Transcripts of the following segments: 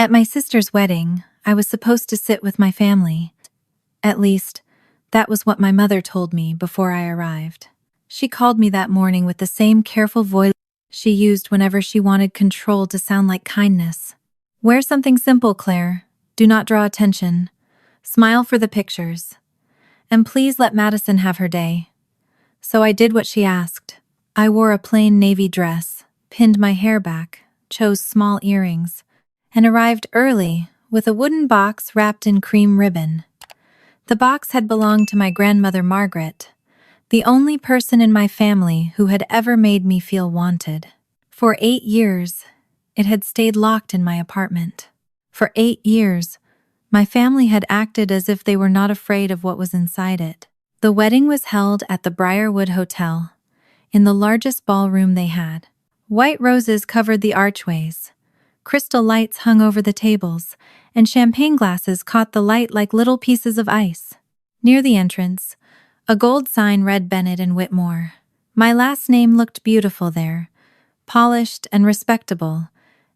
At my sister's wedding, I was supposed to sit with my family. At least, that was what my mother told me before I arrived. She called me that morning with the same careful voice she used whenever she wanted control to sound like kindness. Wear something simple, Claire. Do not draw attention. Smile for the pictures. And please let Madison have her day. So I did what she asked. I wore a plain navy dress, pinned my hair back, chose small earrings, and arrived early with a wooden box wrapped in cream ribbon. The box had belonged to my grandmother Margaret, the only person in my family who had ever made me feel wanted. For 8 years, it had stayed locked in my apartment. For 8 years, my family had acted as if they were not afraid of what was inside it. The wedding was held at the Briarwood Hotel, in the largest ballroom they had. White roses covered the archways. Crystal lights hung over the tables, and champagne glasses caught the light like little pieces of ice. Near the entrance, a gold sign read Bennett and Whitmore. My last name looked beautiful there, polished and respectable,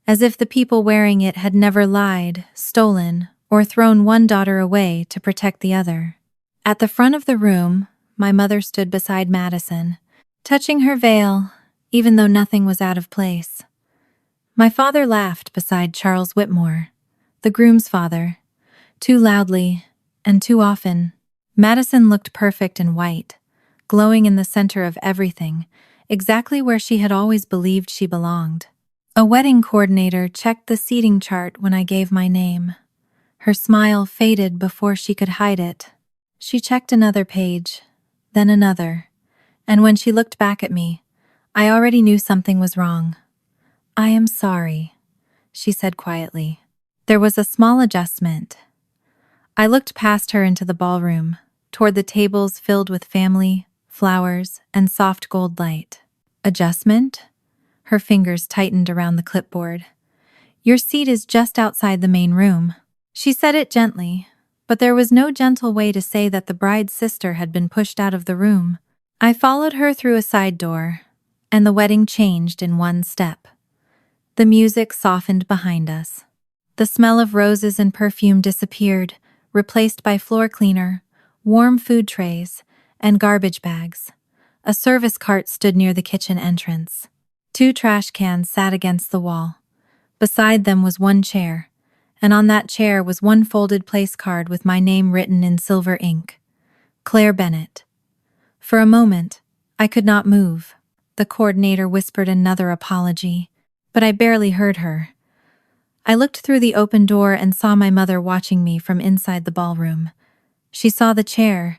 as if the people wearing it had never lied, stolen, or thrown one daughter away to protect the other. At the front of the room, my mother stood beside Madison, touching her veil, even though nothing was out of place. My father laughed beside Charles Whitmore, the groom's father, too loudly and too often. Madison looked perfect in white, glowing in the center of everything, exactly where she had always believed she belonged. A wedding coordinator checked the seating chart when I gave my name. Her smile faded before she could hide it. She checked another page, then another, and when she looked back at me, I already knew something was wrong. "I am sorry," she said quietly. There was a small adjustment. I looked past her into the ballroom, toward the tables filled with family, flowers, and soft gold light. "Adjustment?" Her fingers tightened around the clipboard. "Your seat is just outside the main room." She said it gently, but there was no gentle way to say that the bride's sister had been pushed out of the room. I followed her through a side door, and the wedding changed in one step. The music softened behind us. The smell of roses and perfume disappeared, replaced by floor cleaner, warm food trays, and garbage bags. A service cart stood near the kitchen entrance. 2 trash cans sat against the wall. Beside them was one chair, and on that chair was one folded place card with my name written in silver ink. Claire Bennett. For a moment, I could not move. The coordinator whispered another apology, but I barely heard her. I looked through the open door and saw my mother watching me from inside the ballroom. She saw the chair.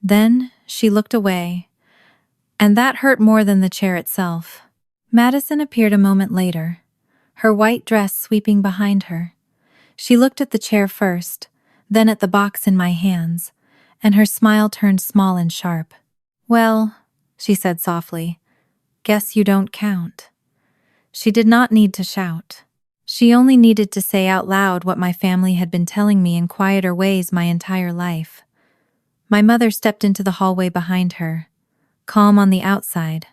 Then she looked away, and that hurt more than the chair itself. Madison appeared a moment later, her white dress sweeping behind her. She looked at the chair first, then at the box in my hands, and her smile turned small and sharp. "Well," she said softly, "guess you don't count." She did not need to shout. She only needed to say out loud what my family had been telling me in quieter ways my entire life. My mother stepped into the hallway behind her, calm on the outside,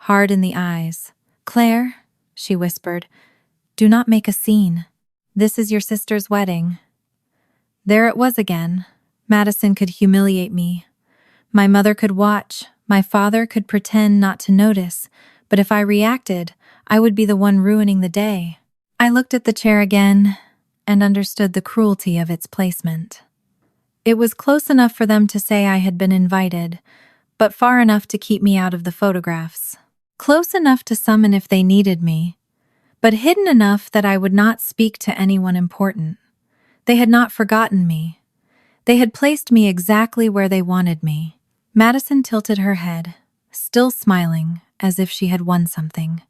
hard in the eyes. "Claire," she whispered, "do not make a scene. This is your sister's wedding." There it was again. Madison could humiliate me. My mother could watch. My father could pretend not to notice. But if I reacted, I would be the one ruining the day. I looked at the chair again and understood the cruelty of its placement. It was close enough for them to say I had been invited, but far enough to keep me out of the photographs. Close enough to summon if they needed me, but hidden enough that I would not speak to anyone important. They had not forgotten me. They had placed me exactly where they wanted me. Madison tilted her head, still smiling, as if she had won something.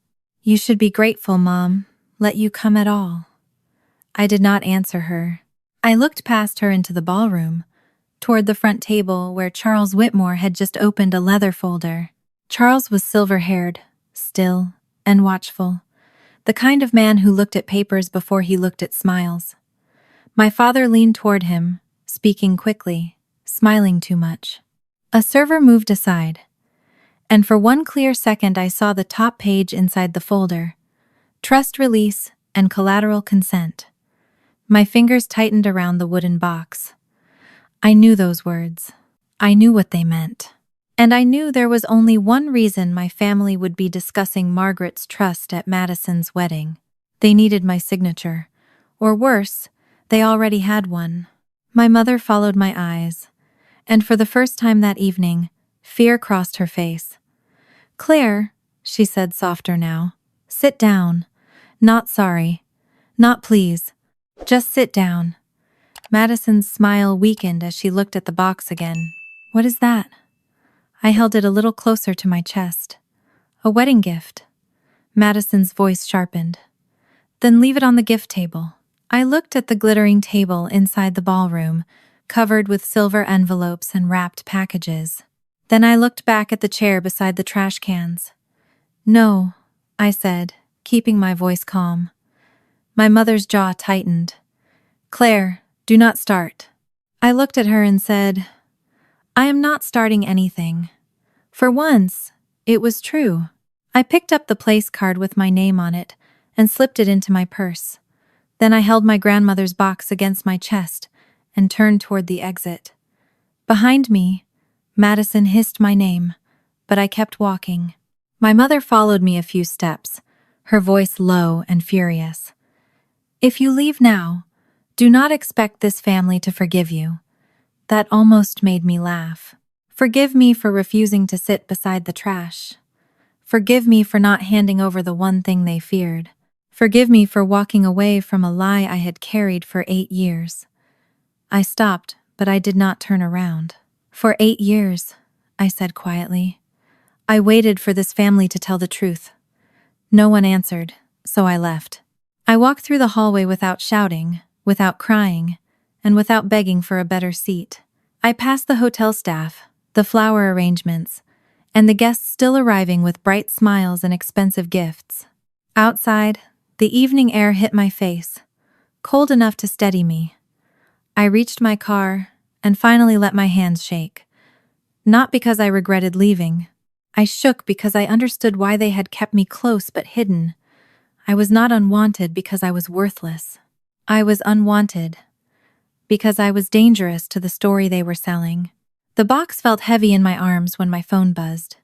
"You should be grateful, Mom. Let you come at all." I did not answer her. I looked past her into the ballroom, toward the front table where Charles Whitmore had just opened a leather folder. Charles was silver-haired, still, and watchful, the kind of man who looked at papers before he looked at smiles. My father leaned toward him, speaking quickly, smiling too much. A server moved aside, and for one clear second I saw the top page inside the folder. Trust release and collateral consent. My fingers tightened around the wooden box. I knew those words. I knew what they meant. And I knew there was only one reason my family would be discussing Margaret's trust at Madison's wedding. They needed my signature. Or worse, they already had one. My mother followed my eyes, and for the first time that evening, fear crossed her face. "Claire," she said softer now, "sit down. Not sorry. Not please. Just sit down." Madison's smile weakened as she looked at the box again. "What is that?" I held it a little closer to my chest. "A wedding gift." Madison's voice sharpened. "Then leave it on the gift table." I looked at the glittering table inside the ballroom, covered with silver envelopes and wrapped packages. Then I looked back at the chair beside the trash cans. "No," I said, keeping my voice calm. My mother's jaw tightened. "Claire, do not start." I looked at her and said, "I am not starting anything." For once, it was true. I picked up the place card with my name on it and slipped it into my purse. Then I held my grandmother's box against my chest and turned toward the exit. Behind me, Madison hissed my name, but I kept walking. My mother followed me a few steps, her voice low and furious. "If you leave now, do not expect this family to forgive you." That almost made me laugh. Forgive me for refusing to sit beside the trash. Forgive me for not handing over the one thing they feared. Forgive me for walking away from a lie I had carried for 8 years. I stopped, but I did not turn around. "For 8 years," I said quietly. "I waited for this family to tell the truth." No one answered, so I left. I walked through the hallway without shouting, without crying, and without begging for a better seat. I passed the hotel staff, the flower arrangements, and the guests still arriving with bright smiles and expensive gifts. Outside, the evening air hit my face, cold enough to steady me. I reached my car and finally let my hands shake. Not because I regretted leaving. I shook because I understood why they had kept me close but hidden. I was not unwanted because I was worthless. I was unwanted because I was dangerous to the story they were selling. The box felt heavy in my arms when my phone buzzed.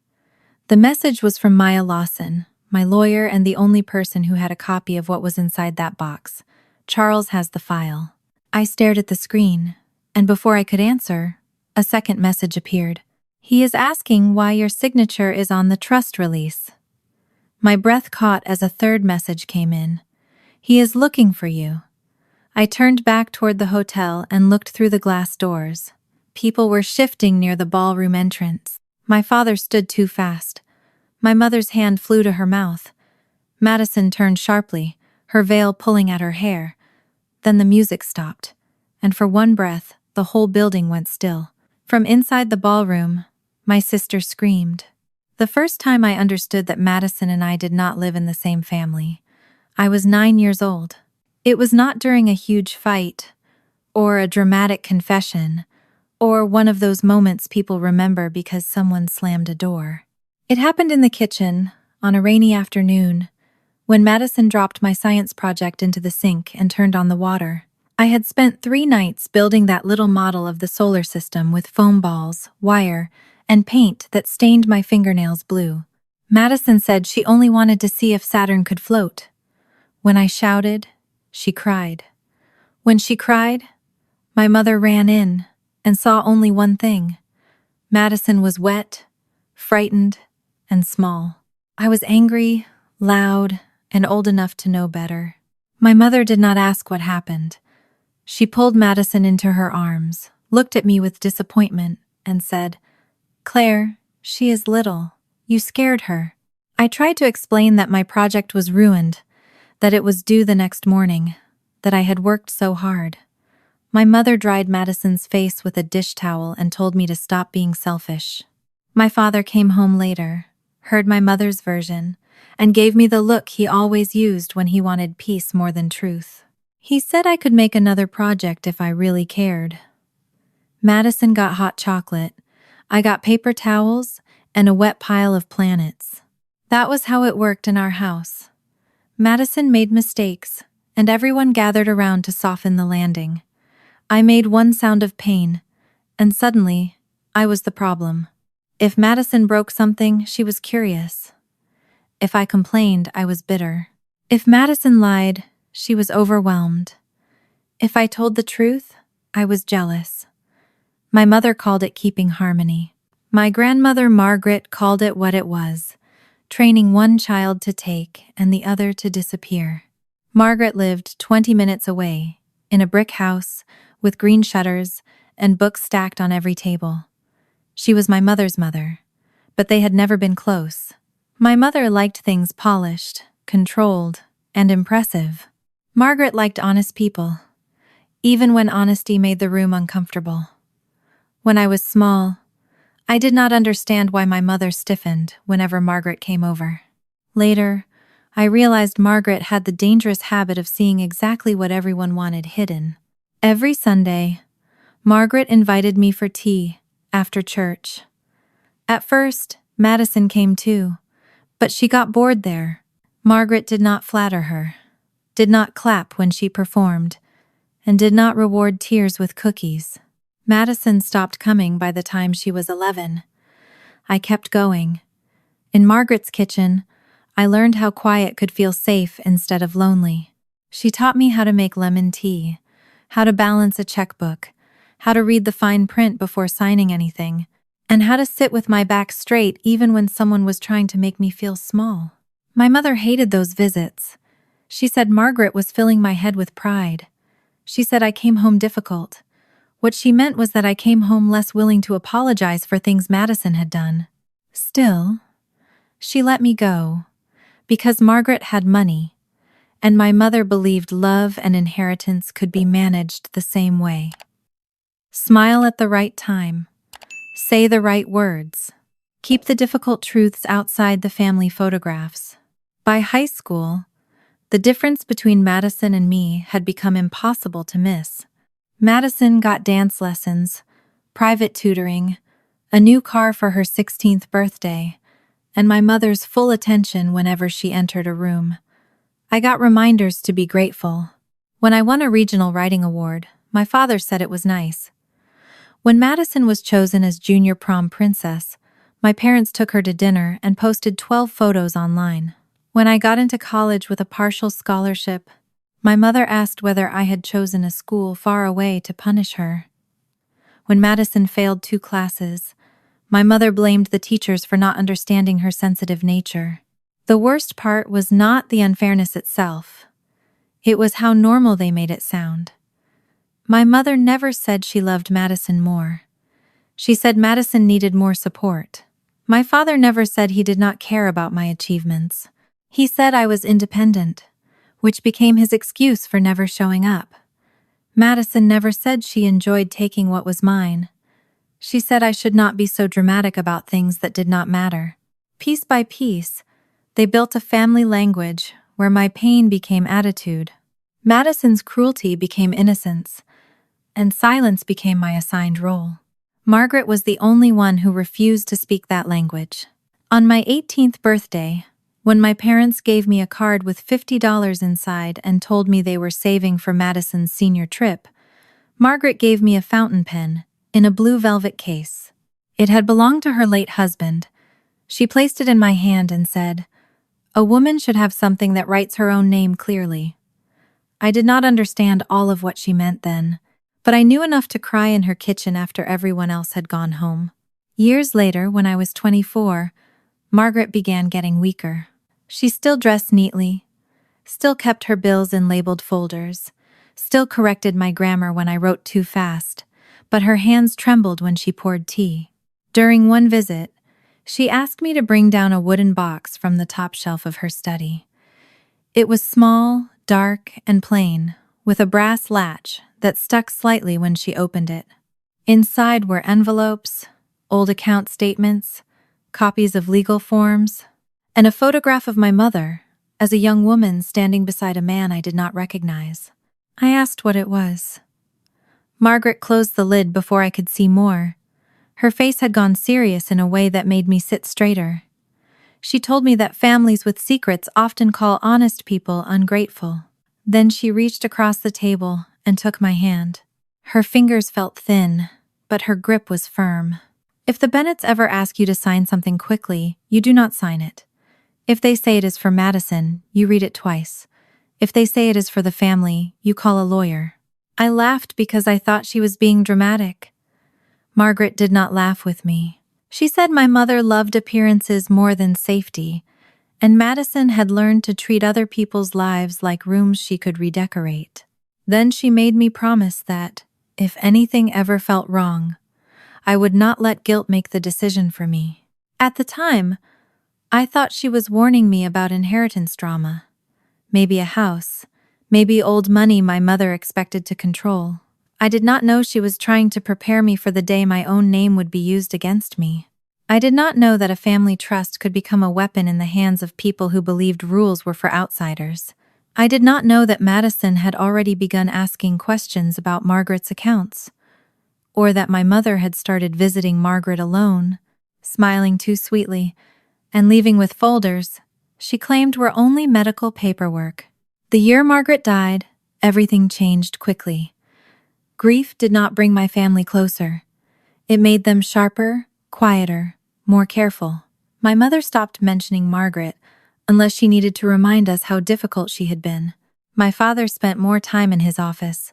The message was from Maya Lawson, my lawyer and the only person who had a copy of what was inside that box. "Charles has the file." I stared at the screen, and before I could answer, a second message appeared. "He is asking why your signature is on the trust release." My breath caught as a third message came in. "He is looking for you." I turned back toward the hotel and looked through the glass doors. People were shifting near the ballroom entrance. My father stood too fast. My mother's hand flew to her mouth. Madison turned sharply, her veil pulling at her hair. Then the music stopped, and for one breath, the whole building went still. From inside the ballroom, my sister screamed. The first time I understood that Madison and I did not live in the same family. I was 9 years old. It was not during a huge fight, or a dramatic confession, or one of those moments people remember because someone slammed a door. It happened in the kitchen, on a rainy afternoon, when Madison dropped my science project into the sink and turned on the water. I had spent 3 nights building that little model of the solar system with foam balls, wire, and paint that stained my fingernails blue. Madison said she only wanted to see if Saturn could float. When I shouted, she cried. When she cried, my mother ran in and saw only one thing. Madison was wet, frightened, and small. I was angry, loud, and old enough to know better. My mother did not ask what happened. She pulled Madison into her arms, looked at me with disappointment, and said, "Claire, she is little. You scared her." I tried to explain that my project was ruined, that it was due the next morning, that I had worked so hard. My mother dried Madison's face with a dish towel and told me to stop being selfish. My father came home later, heard my mother's version, and gave me the look he always used when he wanted peace more than truth. He said I could make another project if I really cared. Madison got hot chocolate. I got paper towels and a wet pile of planets. That was how it worked in our house. Madison made mistakes, and everyone gathered around to soften the landing. I made one sound of pain, and suddenly, I was the problem. If Madison broke something, she was curious. If I complained, I was bitter. If Madison lied, she was overwhelmed. If I told the truth, I was jealous. My mother called it keeping harmony. My grandmother Margaret called it what it was, training one child to take and the other to disappear. Margaret lived 20 minutes away, in a brick house with green shutters and books stacked on every table. She was my mother's mother, but they had never been close. My mother liked things polished, controlled, and impressive. Margaret liked honest people, even when honesty made the room uncomfortable. When I was small, I did not understand why my mother stiffened whenever Margaret came over. Later, I realized Margaret had the dangerous habit of seeing exactly what everyone wanted hidden. Every Sunday, Margaret invited me for tea after church. At first, Madison came too, but she got bored there. Margaret did not flatter her, did not clap when she performed, and did not reward tears with cookies. Madison stopped coming by the time she was 11. I kept going. In Margaret's kitchen, I learned how quiet could feel safe instead of lonely. She taught me how to make lemon tea, how to balance a checkbook, how to read the fine print before signing anything, and how to sit with my back straight even when someone was trying to make me feel small. My mother hated those visits. She said Margaret was filling my head with pride. She said I came home difficult. What she meant was that I came home less willing to apologize for things Madison had done. Still, she let me go, because Margaret had money, and my mother believed love and inheritance could be managed the same way. Smile at the right time. Say the right words. Keep the difficult truths outside the family photographs. By high school, the difference between Madison and me had become impossible to miss. Madison got dance lessons, private tutoring, a new car for her 16th birthday, and my mother's full attention whenever she entered a room. I got reminders to be grateful. When I won a regional writing award, my father said it was nice. When Madison was chosen as junior prom princess, my parents took her to dinner and posted 12 photos online. When I got into college with a partial scholarship, my mother asked whether I had chosen a school far away to punish her. When Madison failed 2 classes, my mother blamed the teachers for not understanding her sensitive nature. The worst part was not the unfairness itself. It was how normal they made it sound. My mother never said she loved Madison more. She said Madison needed more support. My father never said he did not care about my achievements. He said I was independent, which became his excuse for never showing up. Madison never said she enjoyed taking what was mine. She said I should not be so dramatic about things that did not matter. Piece by piece, they built a family language where my pain became attitude. Madison's cruelty became innocence, and silence became my assigned role. Margaret was the only one who refused to speak that language. On my 18th birthday, when my parents gave me a card with $50 inside and told me they were saving for Madison's senior trip, Margaret gave me a fountain pen in a blue velvet case. It had belonged to her late husband. She placed it in my hand and said, "A woman should have something that writes her own name clearly." I did not understand all of what she meant then, but I knew enough to cry in her kitchen after everyone else had gone home. Years later, when I was 24, Margaret began getting weaker. She still dressed neatly, still kept her bills in labeled folders, still corrected my grammar when I wrote too fast, but her hands trembled when she poured tea. During one visit, she asked me to bring down a wooden box from the top shelf of her study. It was small, dark, and plain, with a brass latch that stuck slightly when she opened it. Inside were envelopes, old account statements, copies of legal forms, and a photograph of my mother as a young woman standing beside a man I did not recognize. I asked what it was. Margaret closed the lid before I could see more. Her face had gone serious in a way that made me sit straighter. She told me that families with secrets often call honest people ungrateful. Then she reached across the table and took my hand. Her fingers felt thin, but her grip was firm. If the Bennetts ever ask you to sign something quickly, you do not sign it. If they say it is for Madison, you read it twice. If they say it is for the family, you call a lawyer. I laughed because I thought she was being dramatic. Margaret did not laugh with me. She said my mother loved appearances more than safety, and Madison had learned to treat other people's lives like rooms she could redecorate. Then she made me promise that, if anything ever felt wrong, I would not let guilt make the decision for me. At the time, I thought she was warning me about inheritance drama. Maybe a house, maybe old money my mother expected to control. I did not know she was trying to prepare me for the day my own name would be used against me. I did not know that a family trust could become a weapon in the hands of people who believed rules were for outsiders. I did not know that Madison had already begun asking questions about Margaret's accounts, or that my mother had started visiting Margaret alone, smiling too sweetly, and leaving with folders she claimed were only medical paperwork. The year Margaret died, everything changed quickly. Grief did not bring my family closer. It made them sharper, quieter, more careful. My mother stopped mentioning Margaret unless she needed to remind us how difficult she had been. My father spent more time in his office.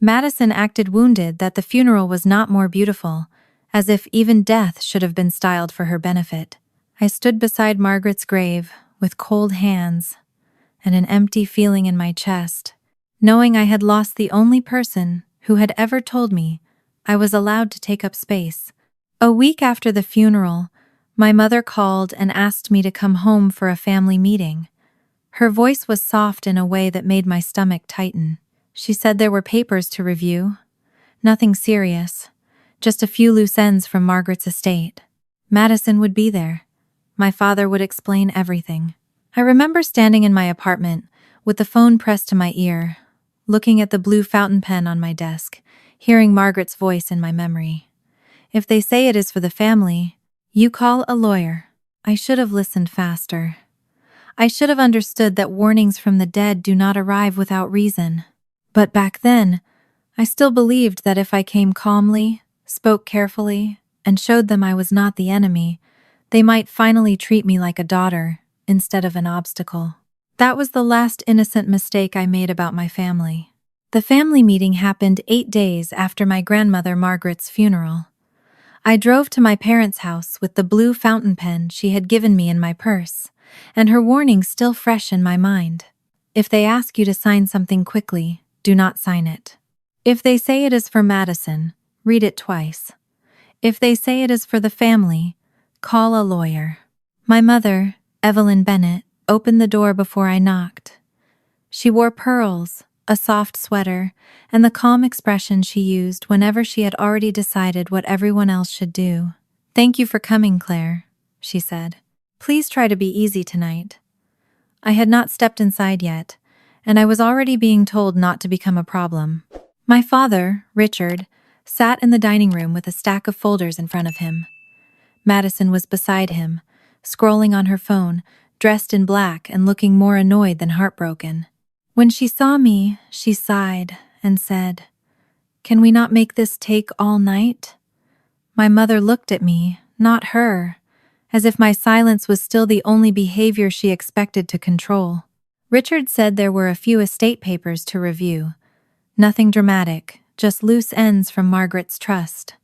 Madison acted wounded that the funeral was not more beautiful, as if even death should have been styled for her benefit. I stood beside Margaret's grave with cold hands and an empty feeling in my chest, knowing I had lost the only person who had ever told me I was allowed to take up space. A week after the funeral, my mother called and asked me to come home for a family meeting. Her voice was soft in a way that made my stomach tighten. She said there were papers to review. Nothing serious, just a few loose ends from Margaret's estate. Madison would be there. My father would explain everything. I remember standing in my apartment with the phone pressed to my ear, looking at the blue fountain pen on my desk, hearing Margaret's voice in my memory. If they say it is for the family, you call a lawyer. I should have listened faster. I should have understood that warnings from the dead do not arrive without reason. But back then, I still believed that if I came calmly, spoke carefully, and showed them I was not the enemy, they might finally treat me like a daughter instead of an obstacle. That was the last innocent mistake I made about my family. The family meeting happened 8 days after my grandmother Margaret's funeral. I drove to my parents' house with the blue fountain pen she had given me in my purse, and her warning still fresh in my mind. If they ask you to sign something quickly, do not sign it. If they say it is for Madison, read it twice. If they say it is for the family, call a lawyer. My mother, Evelyn Bennett, opened the door before I knocked. She wore pearls, a soft sweater, and the calm expression she used whenever she had already decided what everyone else should do. "Thank you for coming, Claire," she said. "Please try to be easy tonight." I had not stepped inside yet, and I was already being told not to become a problem. My father, Richard, sat in the dining room with a stack of folders in front of him. Madison was beside him, scrolling on her phone, dressed in black and looking more annoyed than heartbroken. When she saw me, she sighed and said, "Can we not make this take all night?" My mother looked at me, not her, as if my silence was still the only behavior she expected to control. Richard said there were a few estate papers to review. Nothing dramatic, just loose ends from Margaret's trust.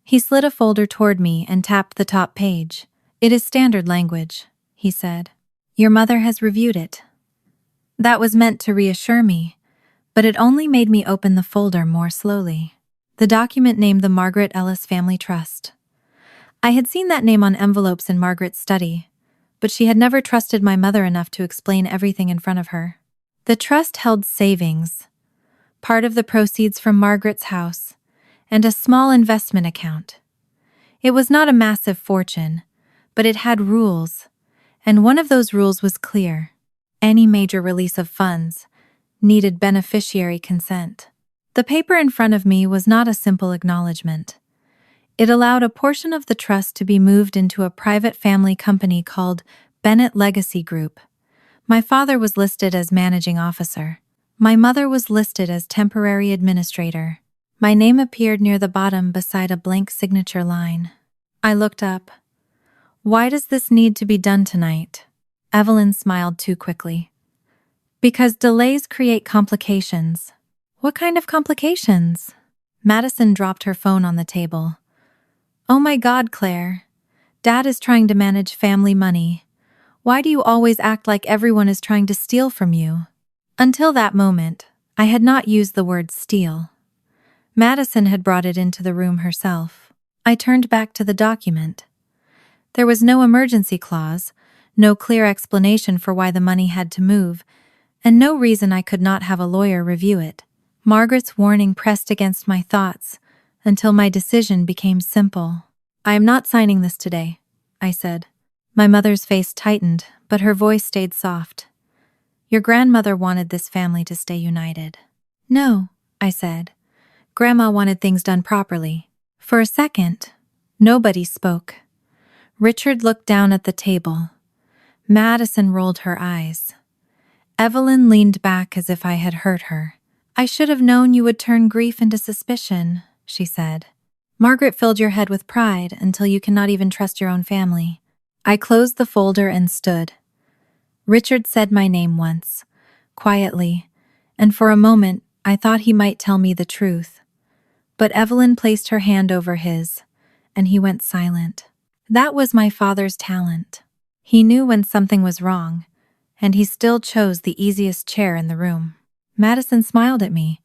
He slid a folder toward me and tapped the top page. "It is standard language," he said. "Your mother has reviewed it." That was meant to reassure me, but it only made me open the folder more slowly. The document named the Margaret Ellis Family Trust. I had seen that name on envelopes in Margaret's study, but she had never trusted my mother enough to explain everything in front of her. The trust held savings, part of the proceeds from Margaret's house, and a small investment account. It was not a massive fortune, but it had rules, and one of those rules was clear. Any major release of funds needed beneficiary consent. The paper in front of me was not a simple acknowledgement. It allowed a portion of the trust to be moved into a private family company called Bennett Legacy Group. My father was listed as managing officer. My mother was listed as temporary administrator. My name appeared near the bottom beside a blank signature line. I looked up. Why does this need to be done tonight? Evelyn smiled too quickly. Because delays create complications. What kind of complications? Madison dropped her phone on the table. Oh my God, Claire. Dad is trying to manage family money. Why do you always act like everyone is trying to steal from you? Until that moment, I had not used the word steal. Madison had brought it into the room herself. I turned back to the document. There was no emergency clause, no clear explanation for why the money had to move, and no reason I could not have a lawyer review it. Margaret's warning pressed against my thoughts until my decision became simple. I am not signing this today, I said. My mother's face tightened, but her voice stayed soft. Your grandmother wanted this family to stay united. No, I said. Grandma wanted things done properly. For a second, nobody spoke. Richard looked down at the table. Madison rolled her eyes. Evelyn leaned back as if I had hurt her. I should have known you would turn grief into suspicion, she said. Margaret filled your head with pride until you cannot even trust your own family. I closed the folder and stood. Richard said my name once, quietly, and for a moment I thought he might tell me the truth. But Evelyn placed her hand over his, and he went silent. That was my father's talent. He knew when something was wrong, and he still chose the easiest chair in the room. Madison smiled at me.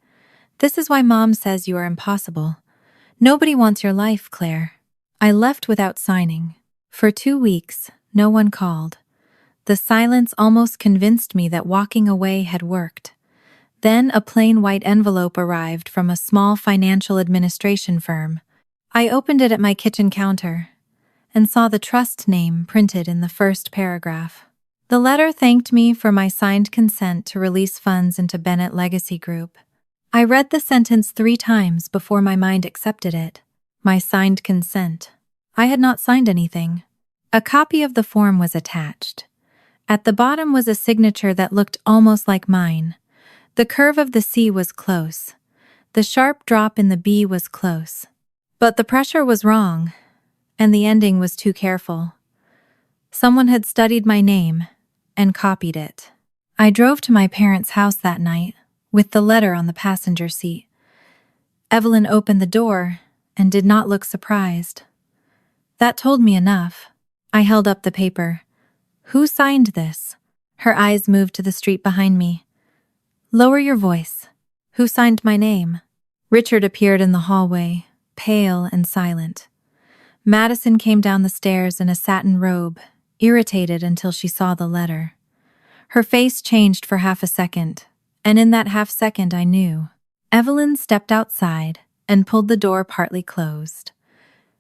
This is why Mom says you are impossible. Nobody wants your life, Claire. I left without signing. For 2 weeks, no one called. The silence almost convinced me that walking away had worked. Then a plain white envelope arrived from a small financial administration firm. I opened it at my kitchen counter and saw the trust name printed in the first paragraph. The letter thanked me for my signed consent to release funds into Bennett Legacy Group. I read the sentence 3 times before my mind accepted it. My signed consent. I had not signed anything. A copy of the form was attached. At the bottom was a signature that looked almost like mine. The curve of the C was close. The sharp drop in the B was close. But the pressure was wrong, and the ending was too careful. Someone had studied my name and copied it. I drove to my parents' house that night, with the letter on the passenger seat. Evelyn opened the door and did not look surprised. That told me enough. I held up the paper. Who signed this? Her eyes moved to the street behind me. Lower your voice. Who signed my name? Richard appeared in the hallway, pale and silent. Madison came down the stairs in a satin robe, irritated until she saw the letter. Her face changed for half a second, and in that half second I knew. Evelyn stepped outside and pulled the door partly closed.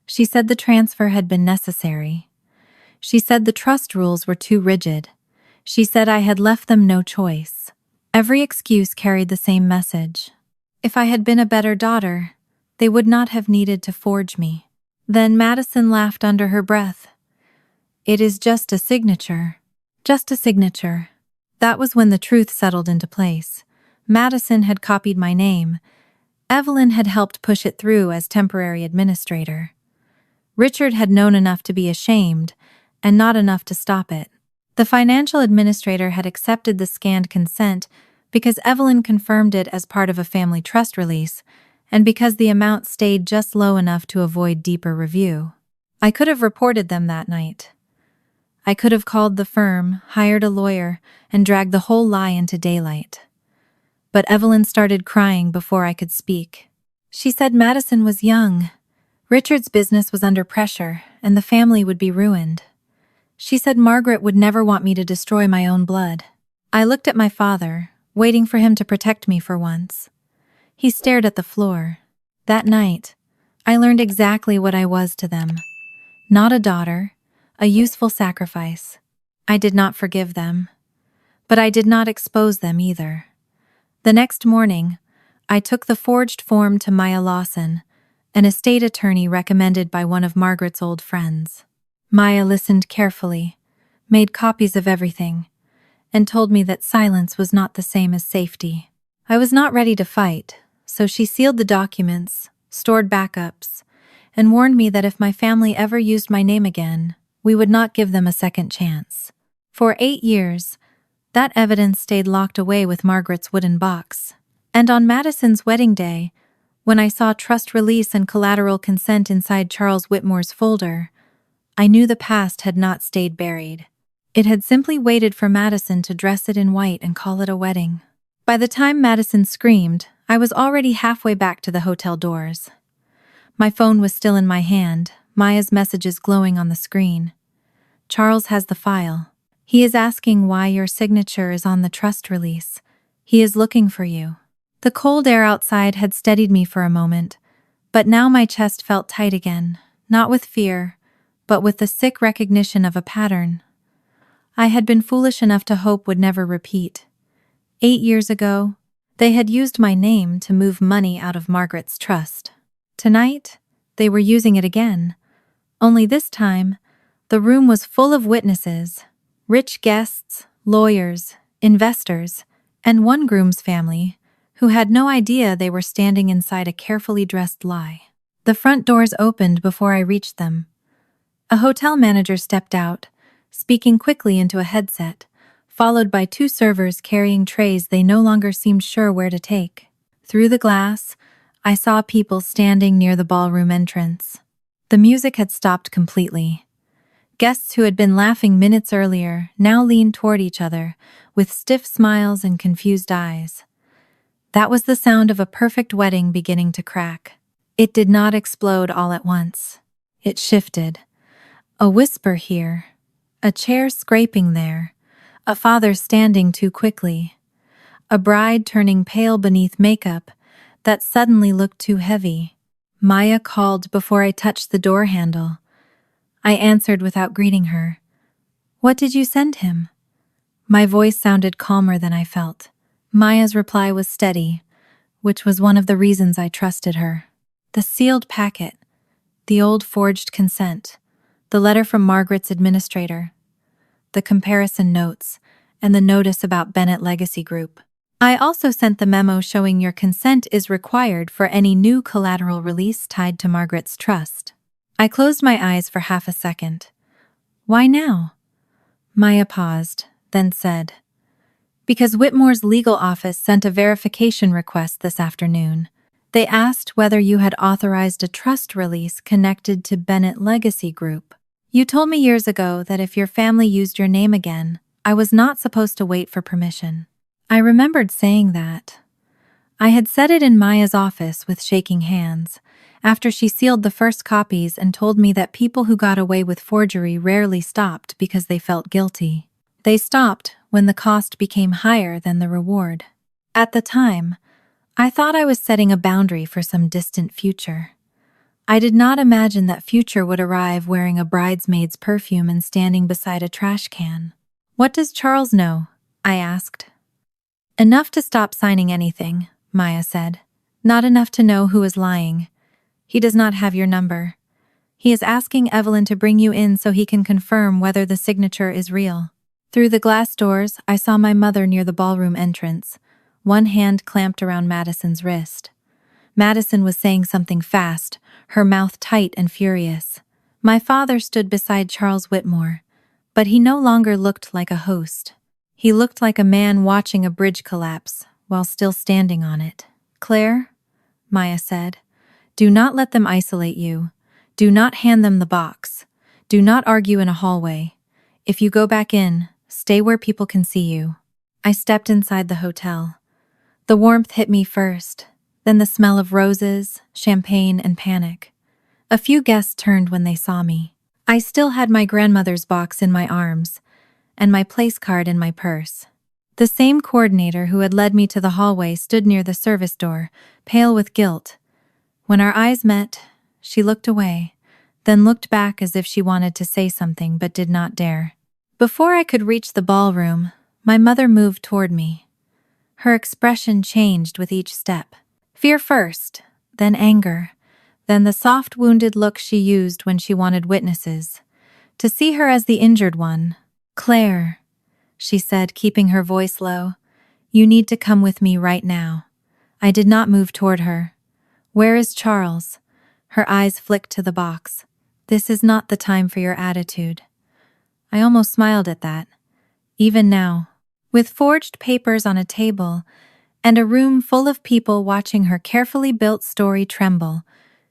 She said the transfer had been necessary. She said the trust rules were too rigid. She said I had left them no choice. Every excuse carried the same message. If I had been a better daughter, they would not have needed to forge me. Then Madison laughed under her breath. It is just a signature. Just a signature. That was when the truth settled into place. Madison had copied my name. Evelyn had helped push it through as temporary administrator. Richard had known enough to be ashamed, and not enough to stop it. The financial administrator had accepted the scanned consent because Evelyn confirmed it as part of a family trust release, and because the amount stayed just low enough to avoid deeper review. I could have reported them that night. I could have called the firm, hired a lawyer, and dragged the whole lie into daylight. But Evelyn started crying before I could speak. She said Madison was young. Richard's business was under pressure, and the family would be ruined. She said Margaret would never want me to destroy my own blood. I looked at my father, waiting for him to protect me for once. He stared at the floor. That night, I learned exactly what I was to them. Not a daughter, a useful sacrifice. I did not forgive them. But I did not expose them either. The next morning, I took the forged form to Maya Lawson, an estate attorney recommended by one of Margaret's old friends. Maya listened carefully, made copies of everything, and told me that silence was not the same as safety. I was not ready to fight, so she sealed the documents, stored backups, and warned me that if my family ever used my name again, we would not give them a second chance. For 8 years, that evidence stayed locked away with Margaret's wooden box. And on Madison's wedding day, when I saw trust release and collateral consent inside Charles Whitmore's folder, I knew the past had not stayed buried. It had simply waited for Madison to dress it in white and call it a wedding. By the time Madison screamed, I was already halfway back to the hotel doors. My phone was still in my hand, Maya's messages glowing on the screen. Charles has the file. He is asking why your signature is on the trust release. He is looking for you. The cold air outside had steadied me for a moment, but now my chest felt tight again, not with fear, but with the sick recognition of a pattern I had been foolish enough to hope would never repeat. 8 years ago, they had used my name to move money out of Margaret's trust. Tonight, they were using it again. Only this time, the room was full of witnesses, rich guests, lawyers, investors, and one groom's family, who had no idea they were standing inside a carefully dressed lie. The front doors opened before I reached them. A hotel manager stepped out, speaking quickly into a headset, followed by 2 servers carrying trays they no longer seemed sure where to take. Through the glass, I saw people standing near the ballroom entrance. The music had stopped completely. Guests who had been laughing minutes earlier now leaned toward each other, with stiff smiles and confused eyes. That was the sound of a perfect wedding beginning to crack. It did not explode all at once. It shifted. A whisper here, a chair scraping there, a father standing too quickly, a bride turning pale beneath makeup that suddenly looked too heavy. Maya called before I touched the door handle. I answered without greeting her. "What did you send him?" My voice sounded calmer than I felt. Maya's reply was steady, which was one of the reasons I trusted her. The sealed packet, the old forged consent, the letter from Margaret's administrator, the comparison notes, and the notice about Bennett Legacy Group. I also sent the memo showing your consent is required for any new collateral release tied to Margaret's trust. I closed my eyes for half a second. Why now? Maya paused, then said, "Because Whitmore's legal office sent a verification request this afternoon. They asked whether you had authorized a trust release connected to Bennett Legacy Group. You told me years ago that if your family used your name again, I was not supposed to wait for permission." I remembered saying that. I had said it in Maya's office with shaking hands, after she sealed the first copies and told me that people who got away with forgery rarely stopped because they felt guilty. They stopped when the cost became higher than the reward. At the time, I thought I was setting a boundary for some distant future. I did not imagine that future would arrive wearing a bridesmaid's perfume and standing beside a trash can. "What does Charles know?" I asked. "Enough to stop signing anything," Maya said. "Not enough to know who is lying. He does not have your number. He is asking Evelyn to bring you in so he can confirm whether the signature is real." Through the glass doors, I saw my mother near the ballroom entrance, one hand clamped around Madison's wrist. Madison was saying something fast, her mouth tight and furious. My father stood beside Charles Whitmore, but he no longer looked like a host. He looked like a man watching a bridge collapse while still standing on it. "Claire," Maya said, "do not let them isolate you. Do not hand them the box. Do not argue in a hallway. If you go back in, stay where people can see you." I stepped inside the hotel. The warmth hit me first, then the smell of roses, champagne, and panic. A few guests turned when they saw me. I still had my grandmother's box in my arms, and my place card in my purse. The same coordinator who had led me to the hallway stood near the service door, pale with guilt. When our eyes met, she looked away, then looked back as if she wanted to say something but did not dare. Before I could reach the ballroom, my mother moved toward me. Her expression changed with each step. Fear first, then anger, then the soft, wounded look she used when she wanted witnesses. To see her as the injured one. "Claire," she said, keeping her voice low, You need to come with me right now. I did not move toward her. Where is Charles? Her eyes flicked to the box. This is not the time for your attitude. I almost smiled at that. Even now, with forged papers on a table and a room full of people watching her carefully built story tremble,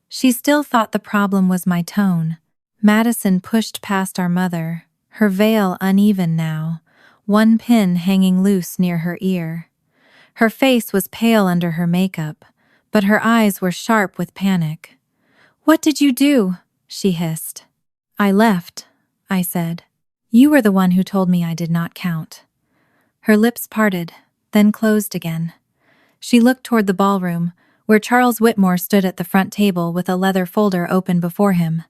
she still thought the problem was my tone. Madison pushed past our mother, her veil uneven now, one pin hanging loose near her ear. Her face was pale under her makeup, but her eyes were sharp with panic. "What did you do?" she hissed. "I left," I said. "You were the one who told me I did not count." Her lips parted, then closed again. She looked toward the ballroom, where Charles Whitmore stood at the front table with a leather folder open before him.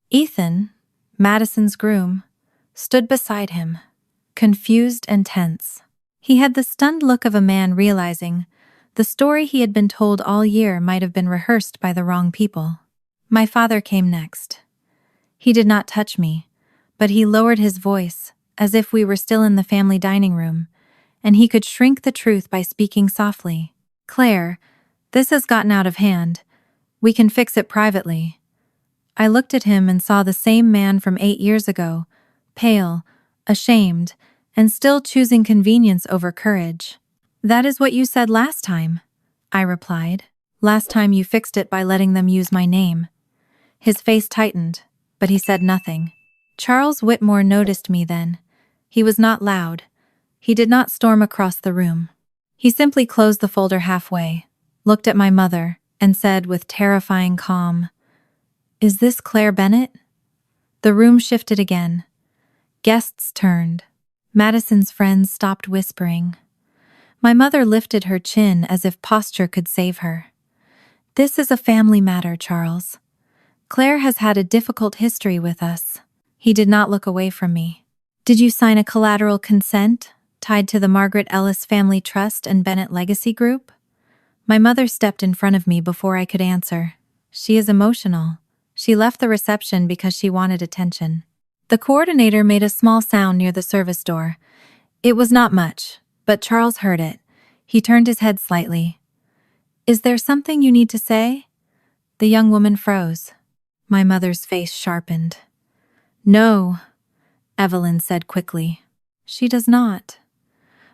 Ethan, Madison's groom, stood beside him, confused and tense. He had the stunned look of a man realizing the story he had been told all year might have been rehearsed by the wrong people. My father came next. He did not touch me, but he lowered his voice, as if we were still in the family dining room, and he could shrink the truth by speaking softly. "Claire, this has gotten out of hand. We can fix it privately." I looked at him and saw the same man from 8 years ago, pale, ashamed, and still choosing convenience over courage. "That is what you said last time," I replied. "Last time you fixed it by letting them use my name." His face tightened, but he said nothing. Charles Whitmore noticed me then. He was not loud. He did not storm across the room. He simply closed the folder halfway, looked at my mother, and said with terrifying calm, "Is this Claire Bennett?" The room shifted again. Guests turned. Madison's friends stopped whispering. My mother lifted her chin as if posture could save her. "This is a family matter, Charles. Claire has had a difficult history with us." He did not look away from me. "Did you sign a collateral consent tied to the Margaret Ellis Family Trust and Bennett Legacy Group?" My mother stepped in front of me before I could answer. "She is emotional. She left the reception because she wanted attention." The coordinator made a small sound near the service door. It was not much, but Charles heard it. He turned his head slightly. "Is there something you need to say?" The young woman froze. My mother's face sharpened. "No," Evelyn said quickly. "She does not."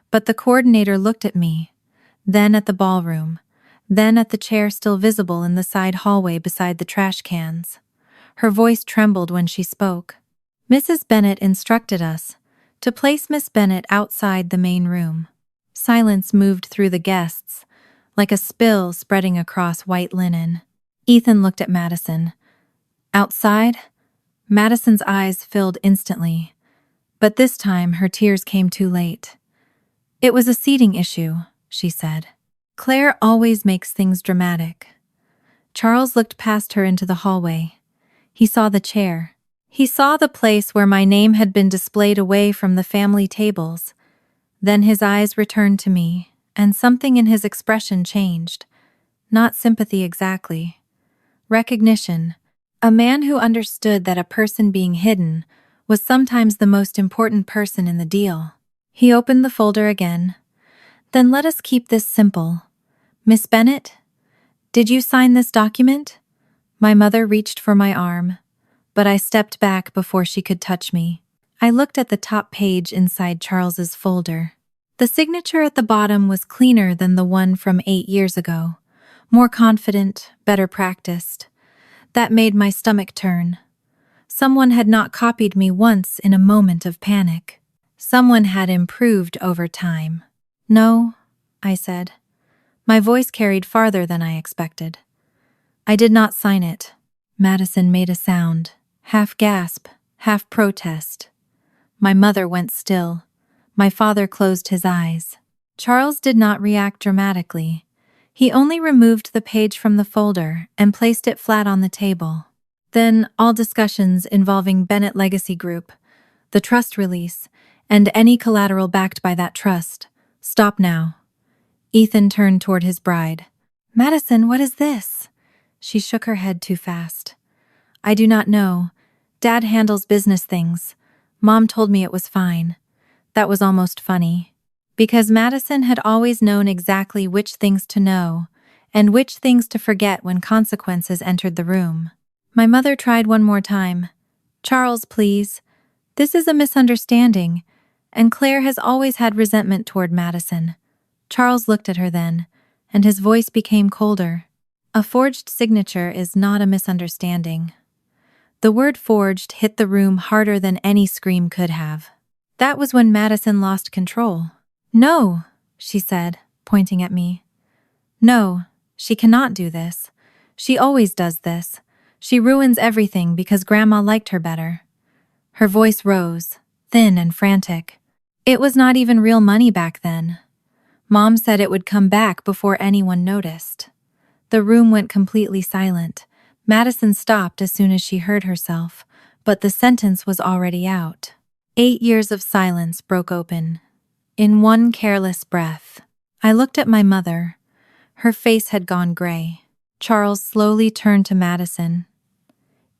But the coordinator looked at me, then at the ballroom, then at the chair still visible in the side hallway beside the trash cans. Her voice trembled when she spoke. "Mrs. Bennett instructed us to place Miss Bennett outside the main room." Silence moved through the guests, like a spill spreading across white linen. Ethan looked at Madison. "Outside?" Madison's eyes filled instantly, but this time her tears came too late. "It was a seating issue," she said. "Claire always makes things dramatic." Charles looked past her into the hallway. He saw the chair. He saw the place where my name had been displayed away from the family tables. Then his eyes returned to me, and something in his expression changed. Not sympathy exactly. Recognition. A man who understood that a person being hidden was sometimes the most important person in the deal. He opened the folder again. "Then let us keep this simple. Miss Bennett, did you sign this document?" My mother reached for my arm, but I stepped back before she could touch me. I looked at the top page inside Charles's folder. The signature at the bottom was cleaner than the one from 8 years ago, more confident, better practiced. That made my stomach turn. Someone had not copied me once in a moment of panic. Someone had improved over time. "No," I said. My voice carried farther than I expected. "I did not sign it." Madison made a sound, half gasp, half protest. My mother went still. My father closed his eyes. Charles did not react dramatically. He only removed the page from the folder and placed it flat on the table. Then all discussions involving Bennett Legacy Group, the trust release, and any collateral backed by that trust, stop now. Ethan turned toward his bride. "Madison, what is this?" She shook her head too fast. "I do not know. Dad handles business things. Mom told me it was fine." That was almost funny. Because Madison had always known exactly which things to know and which things to forget when consequences entered the room. My mother tried one more time. "Charles, please. This is a misunderstanding, and Claire has always had resentment toward Madison." Charles looked at her then, and his voice became colder. "A forged signature is not a misunderstanding." The word forged hit the room harder than any scream could have. That was when Madison lost control. "No," she said, pointing at me. "No, she cannot do this. She always does this. She ruins everything because Grandma liked her better." Her voice rose, thin and frantic. "It was not even real money back then. Mom said it would come back before anyone noticed." The room went completely silent. Madison stopped as soon as she heard herself, but the sentence was already out. 8 years of silence broke open. In one careless breath, I looked at my mother. Her face had gone gray. Charles slowly turned to Madison.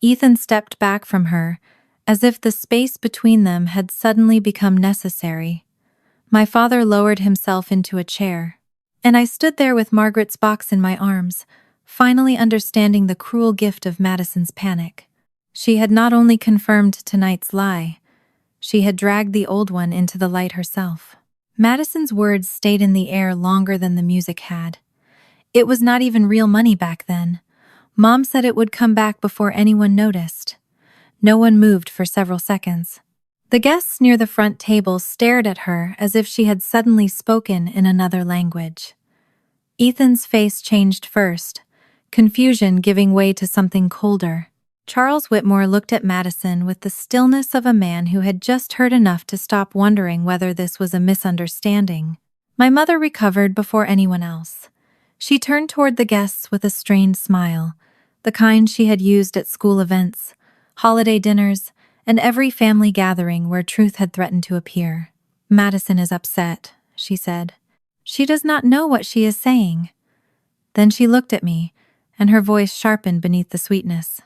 Ethan stepped back from her, as if the space between them had suddenly become necessary. My father lowered himself into a chair, and I stood there with Margaret's box in my arms, finally understanding the cruel gift of Madison's panic. She had not only confirmed tonight's lie, she had dragged the old one into the light herself. Madison's words stayed in the air longer than the music had. It was not even real money back then. Mom said it would come back before anyone noticed. No one moved for several seconds. The guests near the front table stared at her as if she had suddenly spoken in another language. Ethan's face changed first, confusion giving way to something colder. Charles Whitmore looked at Madison with the stillness of a man who had just heard enough to stop wondering whether this was a misunderstanding. My mother recovered before anyone else. She turned toward the guests with a strained smile, the kind she had used at school events, holiday dinners, and every family gathering where truth had threatened to appear. "Madison is upset," she said. "She does not know what she is saying." Then she looked at me, and her voice sharpened beneath the sweetness.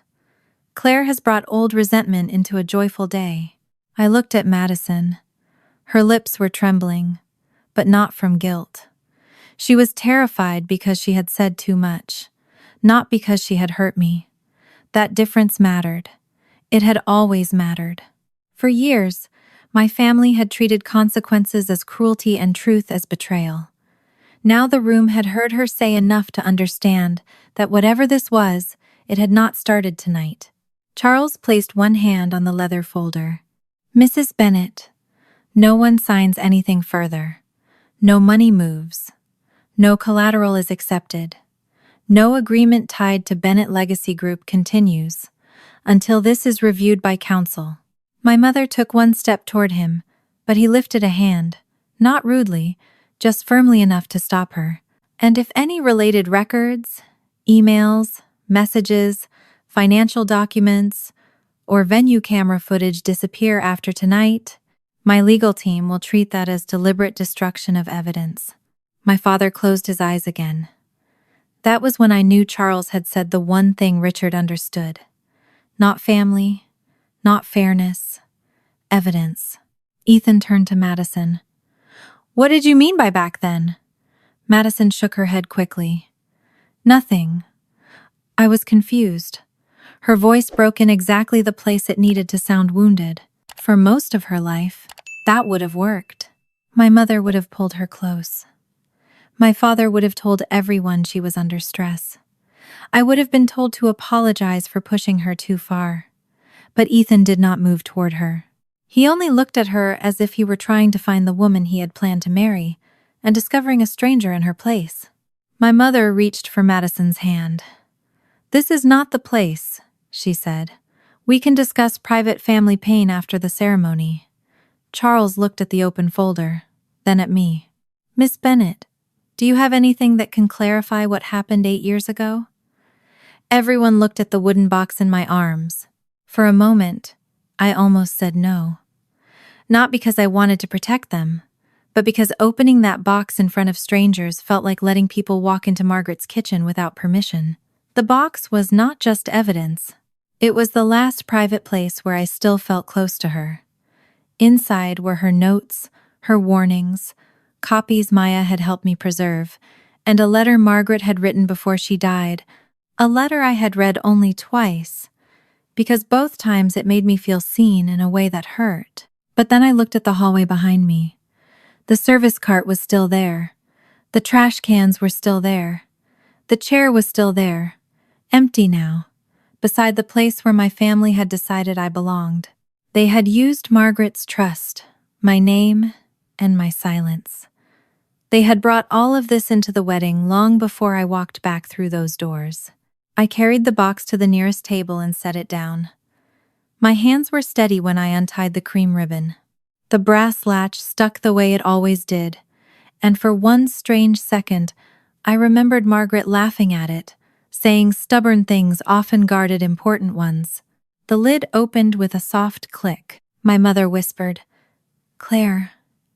"Claire has brought old resentment into a joyful day." I looked at Madison. Her lips were trembling, but not from guilt. She was terrified because she had said too much, not because she had hurt me. That difference mattered. It had always mattered. For years, my family had treated consequences as cruelty and truth as betrayal. Now the room had heard her say enough to understand that whatever this was, it had not started tonight. Charles placed one hand on the leather folder. "Mrs. Bennet, no one signs anything further. No money moves. No collateral is accepted. No agreement tied to Bennett Legacy Group continues until this is reviewed by counsel." My mother took one step toward him, but he lifted a hand, not rudely, just firmly enough to stop her. "And if any related records, emails, messages, financial documents, or venue camera footage disappear after tonight, my legal team will treat that as deliberate destruction of evidence." My father closed his eyes again. That was when I knew Charles had said the one thing Richard understood. Not family, not fairness, evidence. Ethan turned to Madison. "What did you mean by back then?" Madison shook her head quickly. "Nothing. I was confused." Her voice broke in exactly the place it needed to sound wounded. For most of her life, that would have worked. My mother would have pulled her close. My father would have told everyone she was under stress. I would have been told to apologize for pushing her too far. But Ethan did not move toward her. He only looked at her as if he were trying to find the woman he had planned to marry, and discovering a stranger in her place. My mother reached for Madison's hand. "This is not the place," she said. "We can discuss private family pain after the ceremony." Charles looked at the open folder, then at me. "Miss Bennet, do you have anything that can clarify what happened 8 years ago?" Everyone looked at the wooden box in my arms. For a moment, I almost said no. Not because I wanted to protect them, but because opening that box in front of strangers felt like letting people walk into Margaret's kitchen without permission. The box was not just evidence. It was the last private place where I still felt close to her. Inside were her notes, her warnings, copies Maya had helped me preserve, and a letter Margaret had written before she died, a letter I had read only twice, because both times it made me feel seen in a way that hurt. But then I looked at the hallway behind me. The service cart was still there. The trash cans were still there. The chair was still there, empty now, beside the place where my family had decided I belonged. They had used Margaret's trust, my name, and my silence. They had brought all of this into the wedding long before I walked back through those doors. I carried the box to the nearest table and set it down. My hands were steady when I untied the cream ribbon. The brass latch stuck the way it always did, and for one strange second, I remembered Margaret laughing at it, saying stubborn things often guarded important ones. The lid opened with a soft click. My mother whispered, "Claire,